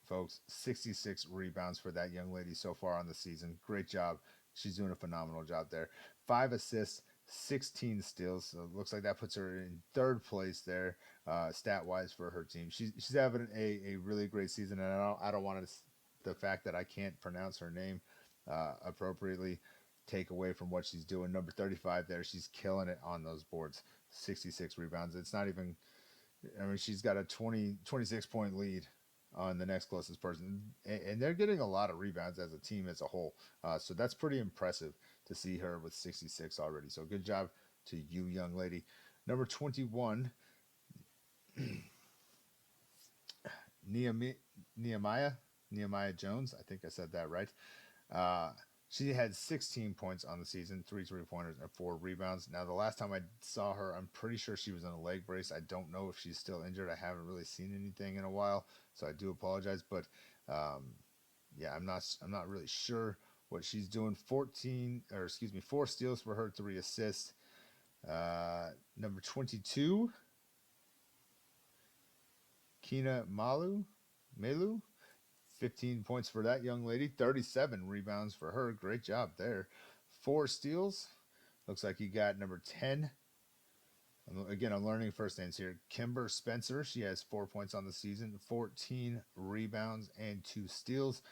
folks. 66 rebounds for that young lady so far on the season. Great job. She's doing a phenomenal job there. 5 assists, 16 steals. So it looks like that puts her in third place there, stat wise for her team. She's having a really great season, and I don't want the fact that I can't pronounce her name appropriately take away from what she's doing. Number 35 there, she's killing it on those boards. 66 rebounds. It's not even. I mean, she's got a 26 point lead on the next closest person, and they're getting a lot of rebounds as a team as a whole. So that's pretty impressive to see her with 66 already. So good job to you, young lady. Number 21, Nehemiah Jones. I think I said that right. Uh, she had 16 points on the season, 3 3-pointers, and 4 rebounds. Now, the last time I saw her, I'm pretty sure she was in a leg brace. I don't know if she's still injured. I haven't really seen anything in a while, so I do apologize. But yeah, I'm not really sure what she's doing. 4 steals for her, 3 assists. Number 22, Kina Melu, 15 points for that young lady, 37 rebounds for her. Great job there. 4 steals. Looks like you got number 10. Again, I'm learning first names here. Kimber Spencer. She has 4 points on the season, 14 rebounds, and 2 steals.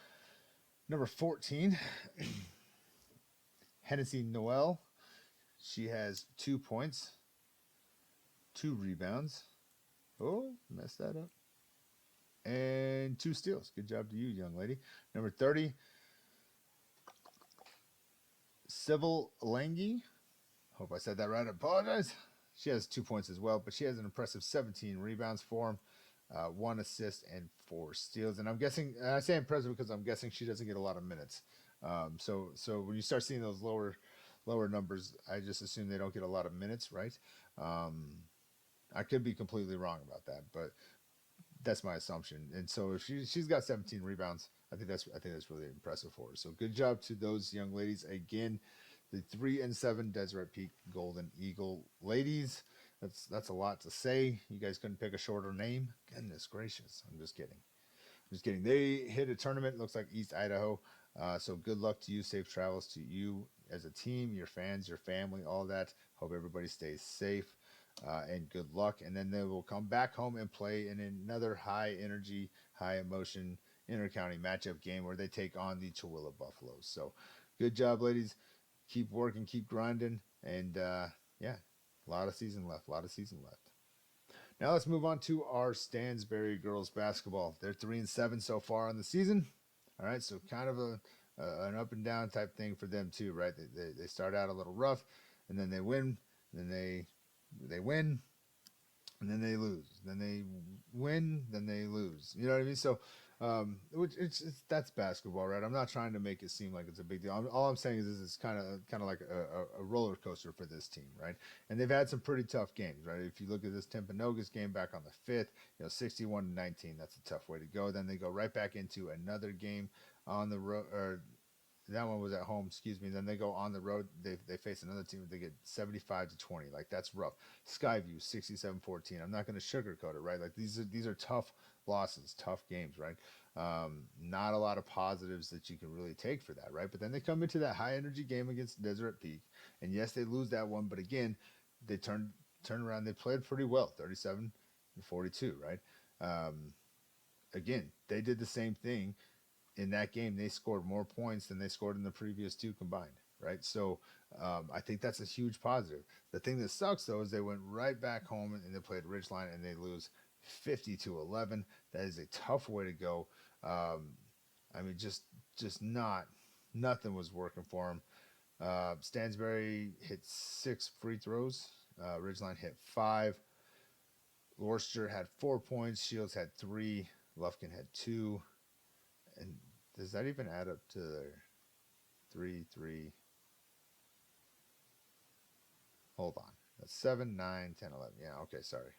Number 14, Hennessy Noel. She has 2 points, 2 rebounds. Oh, messed that up. And 2 steals. Good job to you, young lady. Number 30, Civil Langi. Hope I said that right. I apologize. She has 2 points as well, but she has an impressive 17 rebounds for him, 1 assist, and 4 steals. And I'm guessing, and I say impressive because I'm guessing she doesn't get a lot of minutes. So when you start seeing those lower numbers, I just assume they don't get a lot of minutes, right? I could be completely wrong about that, but that's my assumption. And so if she's got 17 rebounds, I think that's really impressive for her. So good job to those young ladies. Again, the 3 and 7 Deseret Peak Golden Eagle ladies. That's a lot to say. You guys couldn't pick a shorter name. Goodness gracious. I'm just kidding. They hit a tournament. Looks like East Idaho. So good luck to you. Safe travels to you as a team, your fans, your family, all that. Hope everybody stays safe. And good luck. And then they will come back home and play in another high energy, high emotion inter-county matchup game where they take on the Tooele Buffaloes. So good job, ladies. Keep working, keep grinding. And yeah, a lot of season left. Now let's move on to our Stansbury girls basketball. They're 3 and 7 so far on the season. All right, so kind of an up and down type thing for them too, right? They start out a little rough, and then they win, and then they win, and then they lose. Then they win, then they lose. You know what I mean? So, that's basketball, right? I'm not trying to make it seem like it's a big deal. All I'm saying is it's kind of like a roller coaster for this team, right? And they've had some pretty tough games, right? If you look at this Timpanogos game back on the 5th, 61-19, that's a tough way to go. Then they go right back into another game on the road, or that one was at home, excuse me. Then they go on the road. They face another team. They get 75-20. Like, that's rough. Skyview 67-14. I'm not going to sugarcoat it, right? Like, these are tough losses, tough games, right? Not a lot of positives that you can really take for that, right? But then they come into that high energy game against Deseret Peak, and yes, they lose that one, but again, they turn around. They played pretty well, 37-42, right? Again, they did the same thing. In that game, they scored more points than they scored in the previous 2 combined, right? So I think that's a huge positive. The thing that sucks, though, is they went right back home and they played Ridgeline and they lose 50-11. That is a tough way to go. I mean, just nothing was working for them. Stansbury hit 6 free throws. Ridgeline hit 5. Lorster had 4 points. Shields had 3. Lufkin had 2. And does that even add up to their 3, 3? Hold on. That's 7, 9, 10, 11. Yeah, okay, sorry.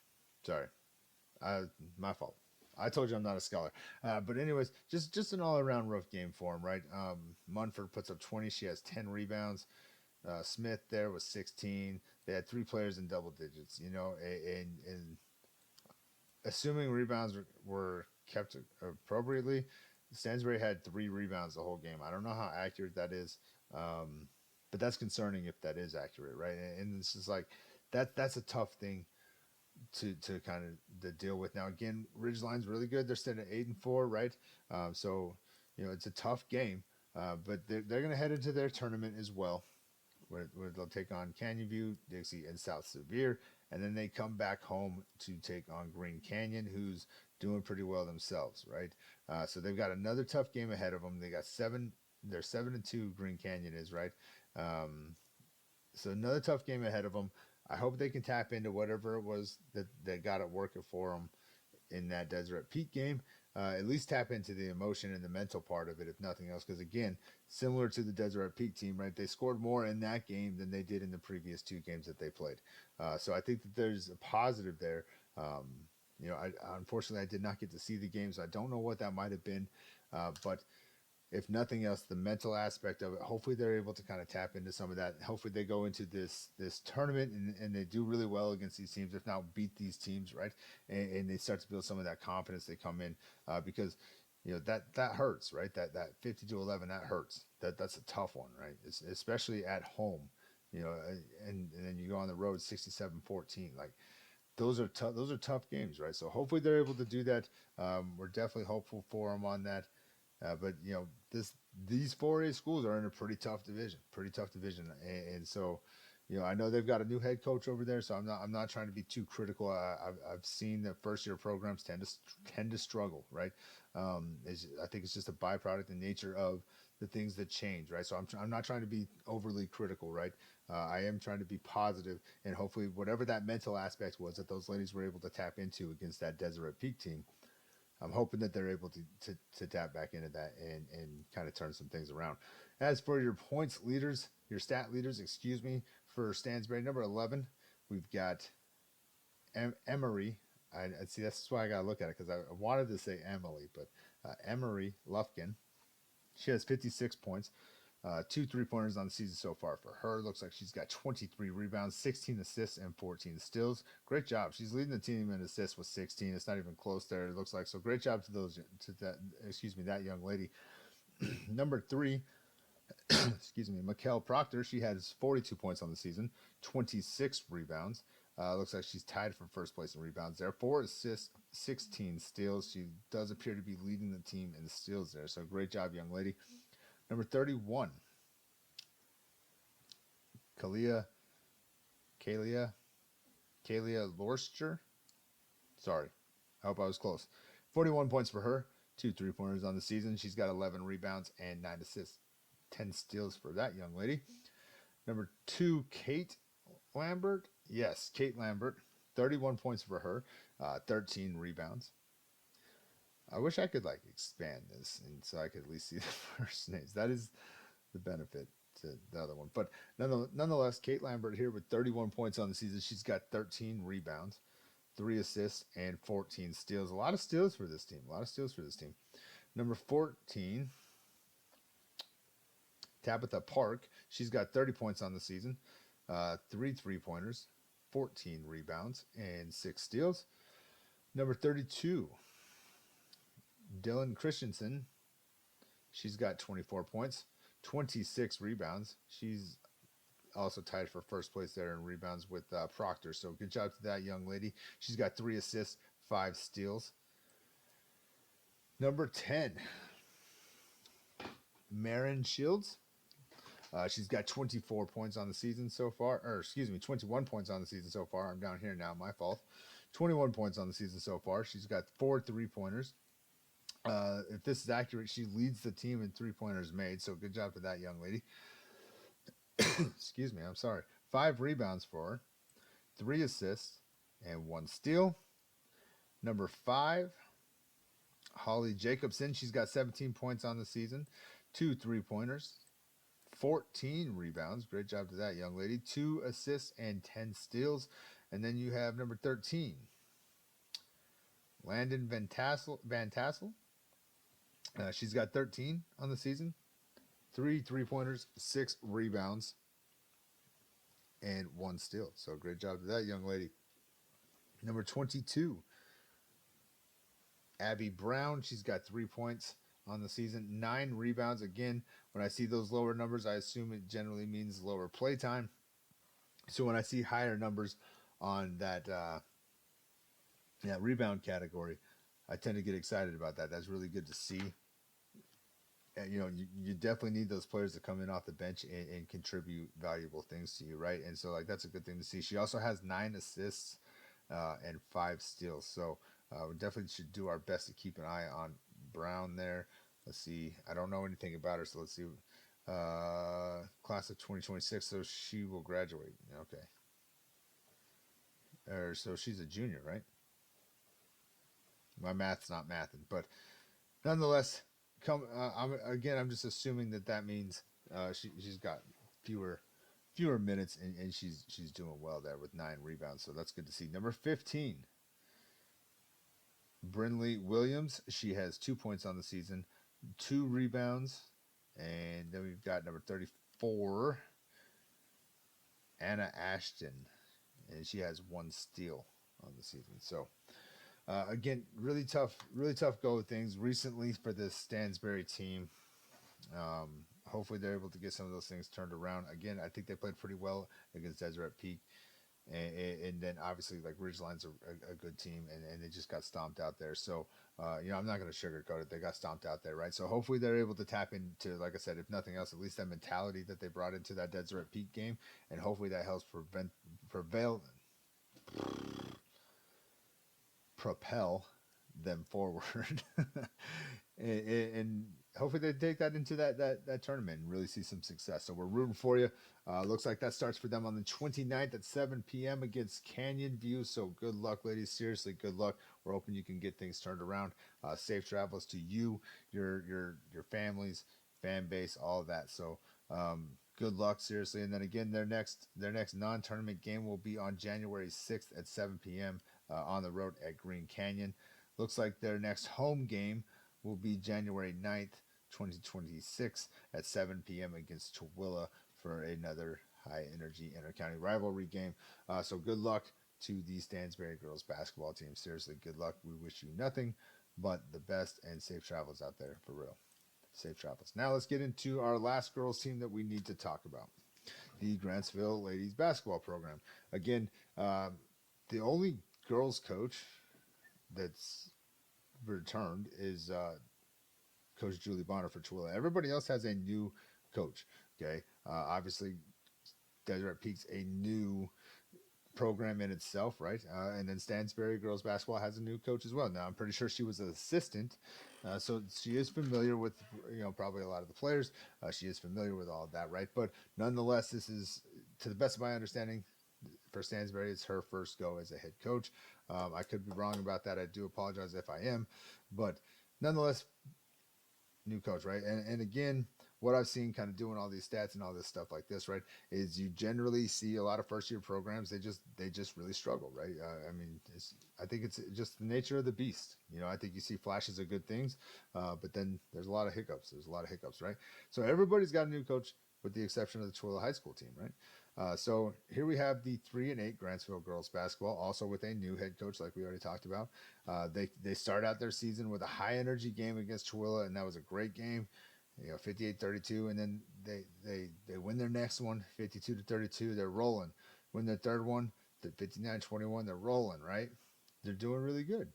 My fault. I told you I'm not a scholar. But anyways, just an all around rough game for him, right? Munford puts up 20. She has 10 rebounds. Smith there was 16. They had 3 players in double digits. And assuming rebounds were kept appropriately, Stansbury had 3 rebounds the whole game. I don't know how accurate that is, but that's concerning if that is accurate, right? And this is like that's a tough thing to kind of to deal with. Now again, Ridgeline's really good. They're sitting at 8-4, right? So it's a tough game, but they're going to head into their tournament as well, where they'll take on Canyon View, Dixie, and South Sevier, and then they come back home to take on Green Canyon, who's doing pretty well themselves, right? So they've got another tough game ahead of them. They got 7. They're 7-2. Green Canyon is, right. So another tough game ahead of them. I hope they can tap into whatever it was that got it working for them in that Deseret Peak game. At least tap into the emotion and the mental part of it, if nothing else. Because again, similar to the Deseret Peak team, right? They scored more in that game than they did in the previous 2 games that they played. So I think that there's a positive there. Unfortunately, I did not get to see the game, so I don't know what that might have been. But if nothing else, the mental aspect of it, hopefully they're able to kind of tap into some of that. Hopefully they go into this tournament and they do really well against these teams, if not beat these teams, right? And they start to build some of that confidence. They come in because that hurts, right? That 50-11, that hurts. That's a tough one, right? Especially at home, and then you go on the road 67-14, like. Those are tough. Those are tough games, right? So hopefully they're able to do that. We're definitely hopeful for them on that. But these 4A schools are in a pretty tough division, and so I know they've got a new head coach over there, so I'm not trying to be too critical. I've seen that first year programs tend to struggle, right? I think it's just a byproduct and nature of the things that change, right? So I'm not trying to be overly critical, right? I am trying to be positive, and hopefully whatever that mental aspect was that those ladies were able to tap into against that Deseret Peak team. I'm hoping that they're able to tap back into that and kind of turn some things around. As for your stat leaders, for Stansbury, number 11, we've got Emery. I see, that's why I got to look at it, because I wanted to say Emily, but Emery Lufkin. She has 56 points. 2 3-pointers on the season so far for her. Looks like she's got 23 rebounds, 16 assists, and 14 steals. Great job. She's leading the team in assists with 16. It's not even close there, it looks like. So great job to that young lady. Number 3, Mikkel Proctor. She has 42 points on the season, 26 rebounds. Looks like she's tied for first place in rebounds there. 4 assists, 16 steals. She does appear to be leading the team in steals there. So great job, young lady. Number 31, Kalia Lorster. Sorry, I hope I was close. 41 points for her, 2 3-pointers on the season. She's got 11 rebounds and 9 assists, 10 steals for that young lady. Number 2, Kate Lambert. Yes, Kate Lambert. 31 points for her, 13 rebounds. I wish I could expand this, and so I could at least see the first names. That is the benefit to the other one. But nonetheless, Kate Lambert here with 31 points on the season. She's got 13 rebounds, 3 assists, and 14 steals. A lot of steals for this team. Number 14, Tabitha Park. She's got 30 points on the season, 3 3-pointers, 14 rebounds, and 6 steals. Number 32, Dylan Christensen. She's got 24 points, 26 rebounds. She's also tied for first place there in rebounds with Proctor. So good job to that young lady. She's got 3 assists, 5 steals. Number 10, Marin Shields. She's got 24 points on the season so far. 21 points on the season so far. I'm down here now, my fault. 21 points on the season so far. She's got 4 3-pointers. If this is accurate, she leads the team in 3-pointers made, so good job to that young lady. Excuse me, I'm sorry. 5 rebounds for her, 3 assists, and 1 steal. Number 5, Holly Jacobson, she's got 17 points on the season, 2 3-pointers, 14 rebounds. Great job to that young lady. 2 assists and 10 steals. And then you have number 13, Landon Van Tassel. She's got 13 on the season, 3 3-pointers, 6 rebounds, and 1 steal. So great job to that young lady. Number 22, Abby Brown. She's got 3 points on the season, 9 rebounds. Again, when I see those lower numbers, I assume it generally means lower play time. So when I see higher numbers on that rebound category, I tend to get excited about that. That's really good to see. And, you definitely need those players to come in off the bench and contribute valuable things to you, right? And so, like, that's a good thing to see. She also has 9 assists and 5 steals. So we definitely should do our best to keep an eye on Brown there. Let's see. I don't know anything about her, so let's see. Class of 2026, so she will graduate. Okay. So she's a junior, right? My math's not mathing, but nonetheless, I'm just assuming that means she's got fewer minutes, and she's doing well there with 9 rebounds. So that's good to see. Number 15, Brinley Williams. She has 2 points on the season, 2 rebounds, and then we've got number 34, Anna Ashton, and she has 1 steal on the season. So again, really tough go of things recently for this Stansbury team. Hopefully they're able to get some of those things turned around. Again, I think they played pretty well against Deseret Peak. And then obviously, like, Ridgeline's a good team, and they just got stomped out there. So, I'm not going to sugarcoat it. They got stomped out there, right? So hopefully they're able to tap into, like I said, if nothing else, at least that mentality that they brought into that Deseret Peak game, and hopefully that helps propel them forward. and hopefully they take that into that tournament and really see some success. So we're rooting for you. Looks like that starts for them on the 29th at 7 p.m. against Canyon View. So good luck, ladies. Seriously, good luck. We're hoping you can get things turned around. Safe travels to you, your families, fan base, all of that. So good luck, seriously. And then again, their next non-tournament game will be on January 6th at 7 p.m. On the road at Green Canyon. Looks like their next home game will be January 9th, 2026 at 7 p.m. against Tooele for another high-energy inter-county rivalry game. So good luck to the Stansbury girls basketball team. Seriously, good luck. We wish you nothing but the best, and safe travels out there, for real. Safe travels. Now let's get into our last girls team that we need to talk about, the Grantsville ladies basketball program. Again, the only girls coach that's returned is Coach Julie Bonner for Tooele. Everybody else has a new coach. Okay, obviously Deseret Peak's a new program in itself, right? And then Stansbury girls basketball has a new coach as well. Now I'm pretty sure she was an assistant, so she is familiar with probably a lot of the players. She is familiar with all of that, right? But nonetheless, this is, to the best of my understanding, for Stansbury, it's her first go as a head coach. I could be wrong about that. I do apologize if I am, but nonetheless, new coach, right? And again, what I've seen kind of doing all these stats and all this stuff like this, right, is you generally see a lot of first year programs, they just really struggle, right? I think it's just the nature of the beast. I think you see flashes of good things, but then there's a lot of hiccups. Right? So everybody's got a new coach with the exception of the Tooele High School team, right? So here we have the 3-8 Grantsville girls basketball, also with a new head coach, like we already talked about. They start out their season with a high energy game against Tooele, and that was a great game, 58-32, and then they win their next one, 52-32. They're rolling. Win their third one, 59-21. They're rolling, right? They're doing really good.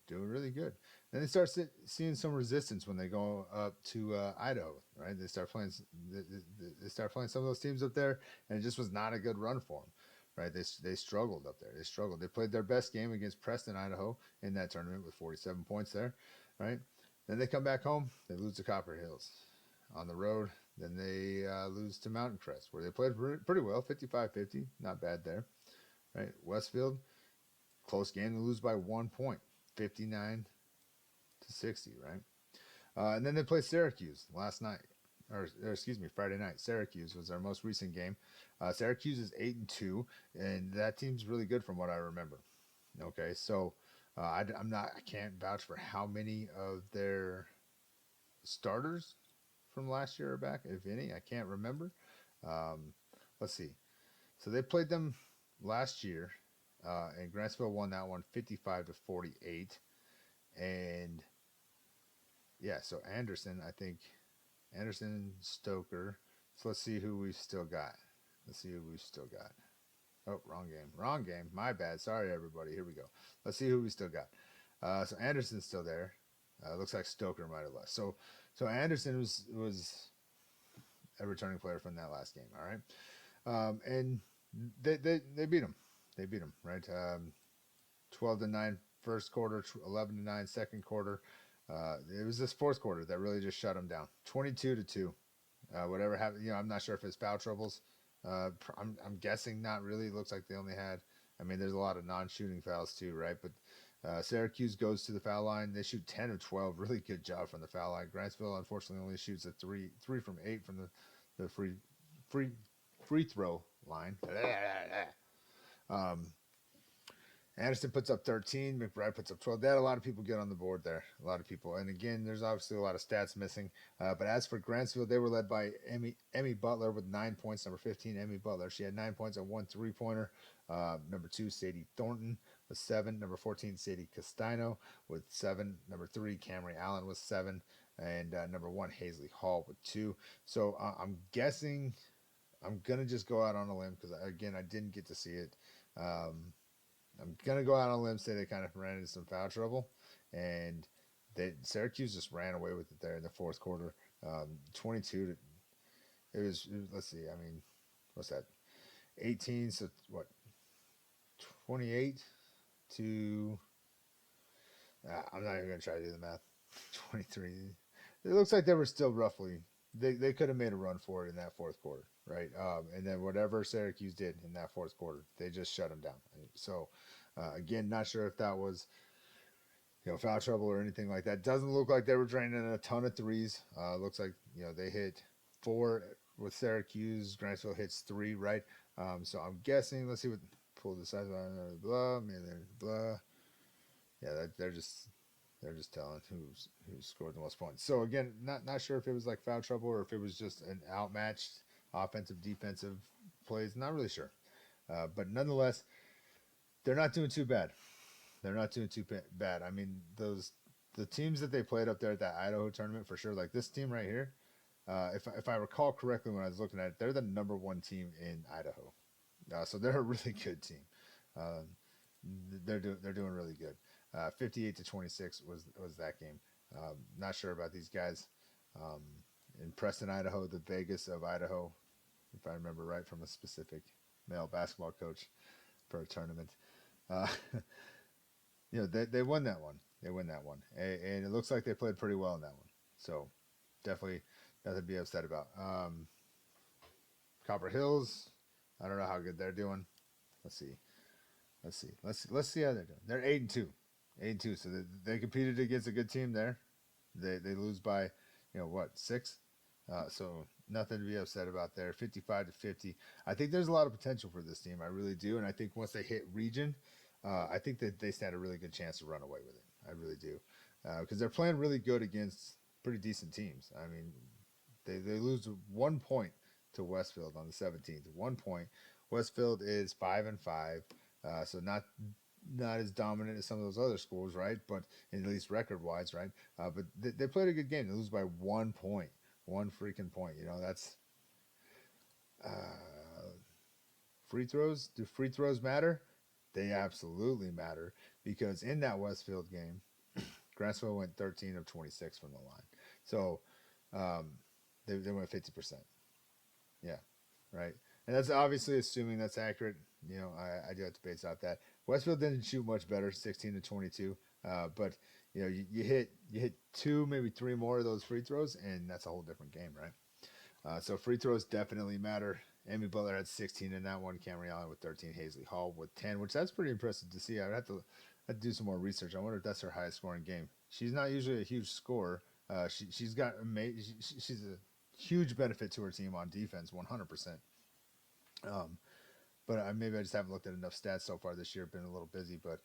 Then they start seeing some resistance when they go up to Idaho, right? They start playing some of those teams up there, and it just was not a good run for them, right? They struggled up there. They played their best game against Preston, Idaho, in that tournament with 47 points there, right? Then they come back home. They lose to Copper Hills on the road. Then they lose to Mountain Crest, where they played pretty well, 55-50, not bad there, right? Westfield, close game, they lose by 1 point, 59-60, right? And then they play Syracuse last night, or excuse me, Friday night. Syracuse was our most recent game. Syracuse is 8-2, and that team's really good from what I remember. Okay, so I can't vouch for how many of their starters from last year are back, if any. I can't remember. Um, let's see. So they played them last year, and Grantsville won that one 55-48. And yeah, so Anderson, I think Anderson, Stoker. So let's see who we've still got. Let's see who we've still got. Oh, wrong game. Wrong game. My bad. Sorry, everybody. Here we go. Let's see who we still got. So Anderson's still there. Looks like Stoker might have left. So Anderson was a returning player from that last game. All right, and they beat him. They beat him, right. 12-9 first quarter, 11-9 second quarter. It was this fourth quarter that really just shut him down. 22-2. Whatever happened, I'm not sure if it's foul troubles. I'm guessing not really. It looks like they only had. I mean, there's a lot of non-shooting fouls too, right? But Syracuse goes to the foul line. They shoot 10 of 12. Really good job from the foul line. Grantsville unfortunately only shoots a three from 8 from the free free throw line. um, Anderson puts up 13. McBride puts up 12. They had a lot of people get on the board there. A lot of people. And again, there's obviously a lot of stats missing. But as for Grantsville, they were led by Emmy Butler with 9 points. Number 15, Emmy Butler. She had 9 points and 1 3-pointer. Number 2, Sadie Thornton with 7. Number 14, Sadie Castano with 7. Number 3, Camry Allen with 7. And number 1, Hazley Hall with 2. So I'm guessing I'm going to just go out on a limb because, again, I didn't get to see it. I'm gonna go out on a limb, say they kind of ran into some foul trouble, and Syracuse just ran away with it there in the fourth quarter. 22 to let's see, I mean, what's that? 18, so what? 28 to I'm not even gonna try to do the math. 23. It looks like they were still roughly they could have made a run for it in that fourth quarter, right? And then whatever Syracuse did in that fourth quarter, they just shut them down. So again, not sure if that was foul trouble or anything like that. Doesn't look like they were draining a ton of threes. Looks like they hit 4 with Syracuse. Grantsville hits 3, right? So I'm guessing. Let's see what pull the size blah, blah. Yeah, they're just telling who scored the most points. So again, not sure if it was like foul trouble or if it was just an outmatched offensive defensive plays. Not really sure, but nonetheless, they're not doing too bad. They're not doing too bad. I mean, the teams that they played up there at that Idaho tournament for sure. Like this team right here, if I recall correctly when I was looking at it, they're the number 1 team in Idaho. So they're a really good team. They're doing really good. 58-26 was that game. Not sure about these guys. In Preston, Idaho, the Vegas of Idaho, if I remember right from a specific male basketball coach for a tournament. Uh, they won that one. They win that one, and it looks like they played pretty well in that one. So definitely nothing to be upset about. Copper Hills, I don't know how good they're doing. Let's see how they're doing. They're 8-2. 8-2. So they competed against a good team there. They lose by, 6? So nothing to be upset about there. 55-50. I think there's a lot of potential for this team. I really do. And I think once they hit region, I think that they stand a really good chance to run away with it. I really do. Because they're playing really good against pretty decent teams. I mean, they lose 1 point to Westfield on the 17th. 1 point. Westfield is 5-5. So not as dominant as some of those other schools, right? But at least record-wise, right? But they played a good game. They lose by 1 point, 1 freaking point. That's free throws. Do free throws matter? They absolutely matter because in that Westfield game, Grantsville went 13 of 26 from the line. So they went 50%. Yeah, right. And that's obviously assuming that's accurate. I do have to base out that Westfield didn't shoot much better, 16-22. But you hit 2, maybe 3 more of those free throws, and that's a whole different game, right? So free throws definitely matter. Amy Butler had 16 in that one. Camry Allen with 13. Hazley Hall with 10, which that's pretty impressive to see. I'd have to do some more research. I wonder if that's her highest scoring game. She's not usually a huge scorer, She's got amazing. She's a huge benefit to her team on defense, 100%. Um, but maybe I just haven't looked at enough stats so far this year. Been a little busy, but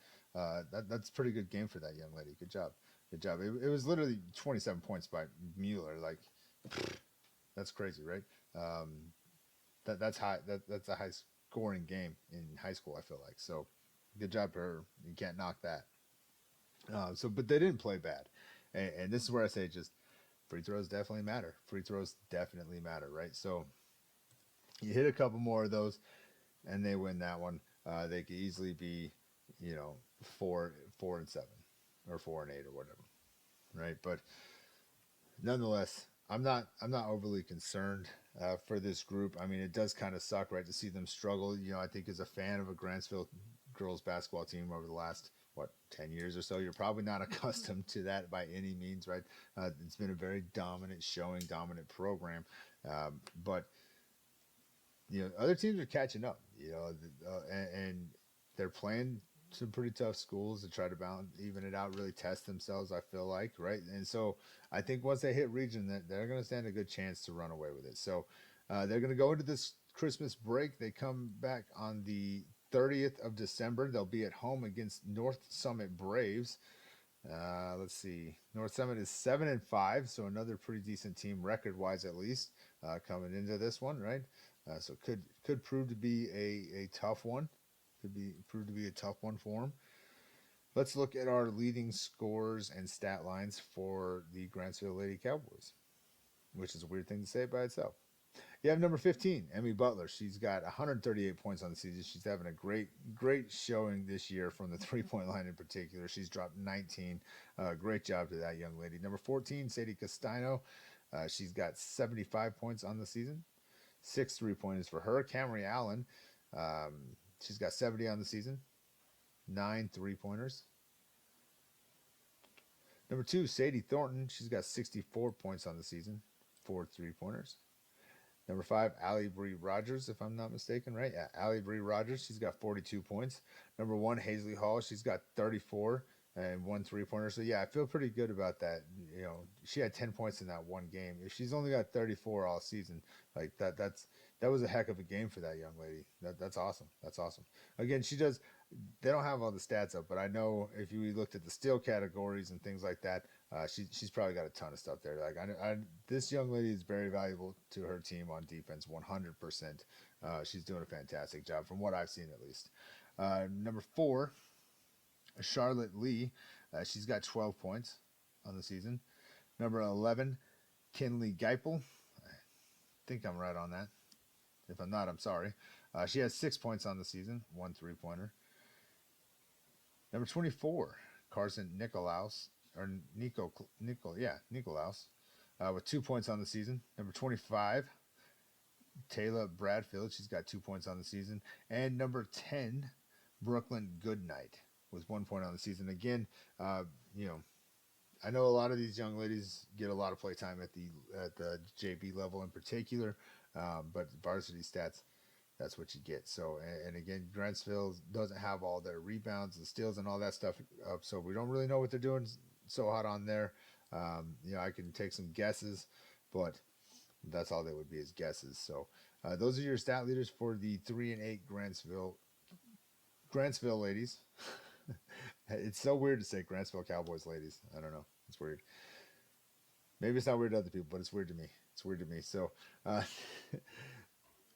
that's a pretty good game for that young lady. Good job, good job. It was literally 27 points by Mueller. Like that's crazy, right? Um, that's high. That's a high scoring game in high school. I feel like so. Good job for her. You can't knock that. But they didn't play bad, and this is where I say just free throws definitely matter. Free throws definitely matter, right? So you hit a couple more of those, and they win that one. They could easily be, you know, 4-7, or 4-8 or whatever, right? But nonetheless, I'm not overly concerned for this group. I mean, it does kind of suck, right, to see them struggle. You know, I think as a fan of a Grantsville girls basketball team over the last 10 years or so, you're probably not accustomed to that by any means, right? It's been a very dominant showing, dominant program, but you know, other teams are catching up. You know, and they're playing some pretty tough schools to try to balance, even it out, really test themselves. I feel like, right, and so I think once they hit region, that they're going to stand a good chance to run away with it. So they're going to go into this Christmas break. They come back on the 30th of December. They'll be at home against North Summit Braves. Let's see. North Summit is 7-5, so another pretty decent team record wise, at least, coming into this one, right? So could prove to be a tough one. Could be prove to be a tough one for them. Let's look at our leading scores and stat lines for the Grantsville Lady Cowboys, which is a weird thing to say by itself. You have number 15, Emmy Butler. She's got 138 points on the season. She's having a great showing this year from the three-point line in particular. She's dropped 19. Great job to that young lady. Number 14, Sadie Castano. She's got 75 points on the season. 6 3-pointers for her. Camry Allen, she's got 70 on the season. 9 3-pointers. Number 2, Sadie Thornton. She's got 64 points on the season. 4 3-pointers. Number 5, Allie Bree Rogers, if I'm not mistaken, right? Yeah, Allie Bree Rogers. She's got 42 points. Number 1, Hazley Hall. She's got 34 and 1 3-pointer. So, yeah, I feel pretty good about that. You know, she had 10 points in that one game. If she's only got 34 all season, like that was a heck of a game for that young lady. That's awesome. That's awesome. Again, they don't have all the stats up, but I know if you looked at the steal categories and things like that, she's probably got a ton of stuff there. Like this young lady is very valuable to her team on defense, 100%. She's doing a fantastic job from what I've seen, at least. Number 4, Charlotte Lee. She's got 12 points on the season. Number 11, Kinley Geipel. I think I'm right on that. If I'm not, I'm sorry. She has 6 points on the season, 1 3-pointer. Number 24, Carson Nicolaus, Nicolaus, with 2 points on the season. Number 25, Taylor Bradfield. She's got 2 points on the season. And number 10, Brooklyn Goodnight, with 1 point on the season. Again, you know, I know a lot of these young ladies get a lot of play time at the JV level in particular, but varsity stats, that's what you get. So, and again, Grantsville doesn't have all their rebounds and steals and all that stuff up, so we don't really know what they're doing so hot on there. You know, I can take some guesses, but that's all they would be, is guesses. So, those are your stat leaders for the 3-8 Grantsville ladies. It's so weird to say Grantsville Cowboys ladies. I don't know. It's weird. Maybe it's not weird to other people, but it's weird to me. It's weird to me. So,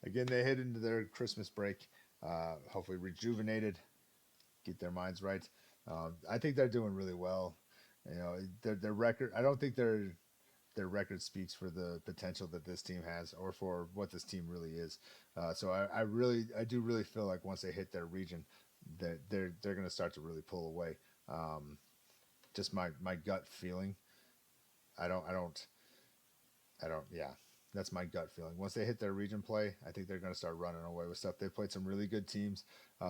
again, they head into their Christmas break, hopefully rejuvenated, get their minds right. I think they're doing really well. You know, their record. I don't think their record speaks for the potential that this team has, or for what this team really is. So I do really feel like once they hit their region, that they're going to start to really pull away. Just my gut feeling. I don't. Yeah, that's my gut feeling. Once they hit their region play, I think they're going to start running away with stuff. They've played some really good teams.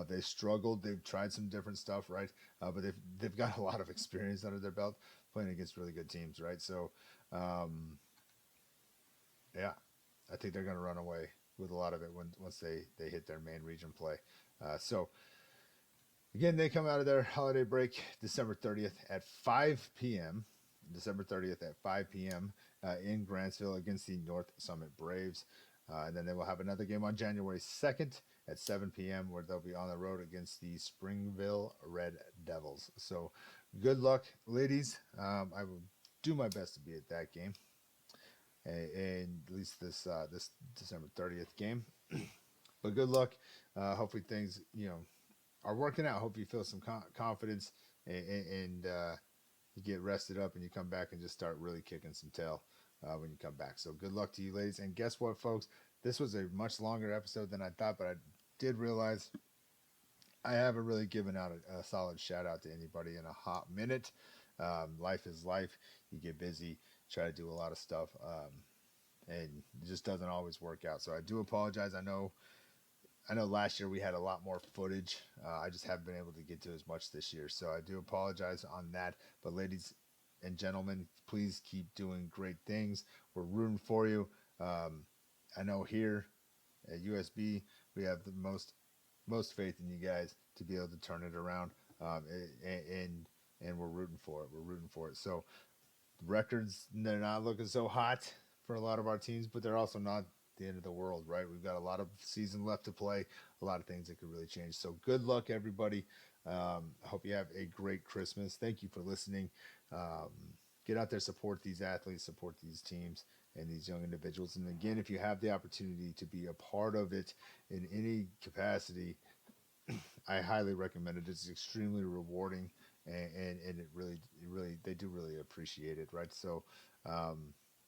They've struggled. They've tried some different stuff, right? But they've got a lot of experience under their belt playing against really good teams, right? So, yeah, I think they're going to run away with a lot of it once they hit their main region play. So, again, they come out of their holiday break December 30th at 5 p.m. December 30th at 5 p.m. In Grantsville against the North Summit Braves. And then they will have another game on January 2nd at 7 p.m. where they'll be on the road against the Springville Red Devils. So good luck, ladies. I will do my best to be at that game, and at least this December 30th game. But good luck. Hopefully things are working out. Hope you feel some confidence and you get rested up and you come back and just start really kicking some tail when you come back. So good luck to you, ladies. And guess what, folks? This was a much longer episode than I thought, but I did realize I haven't really given out a solid shout out to anybody in a hot minute. Life is life. You get busy, try to do a lot of stuff, and it just doesn't always work out. So I do apologize. I know last year we had a lot more footage. I just haven't been able to get to as much this year. So I do apologize on that. But ladies and gentlemen, please keep doing great things. We're rooting for you. I know here at USB, we have the most faith in you guys to be able to turn it around. And we're rooting for it. We're rooting for it. So the records, they're not looking so hot for a lot of our teams, but they're also not the end of the world, right? We've got a lot of season left to play, a lot of things that could really change. So good luck, everybody. I hope you have a great Christmas. Thank you for listening. Get out there, support these athletes, support these teams and these young individuals. And again, if you have the opportunity to be a part of it in any capacity, I highly recommend it. It's extremely rewarding, and it really they do really appreciate it, right? So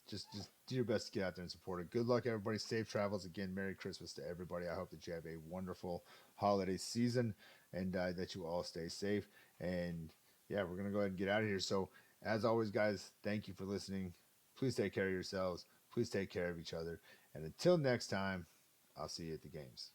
just do your best to get out there and support it. Good luck, everybody. Safe travels. Again, Merry Christmas to everybody. I hope that you have a wonderful holiday season and that you all stay safe. And yeah, we're gonna go ahead and get out of here. So as always, guys, thank you for listening. Please take care of yourselves. Please take care of each other. And until next time, I'll see you at the games.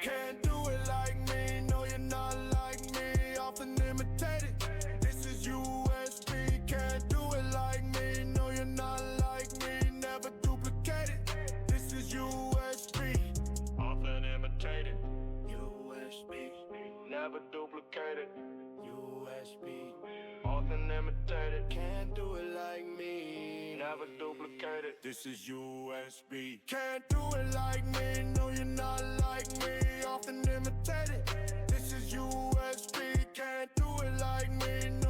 Can't do it like me, no you're not like me, often imitated. This is USB. Can't do it like me, no you're not like me, never duplicated. This is USB, often imitated. USB, never duplicated. USB, often imitated. Can't do it like me, never duplicated. This is USB. Can't do it like me, no you're not like me, often imitated. This is USB. Can't do it like me, no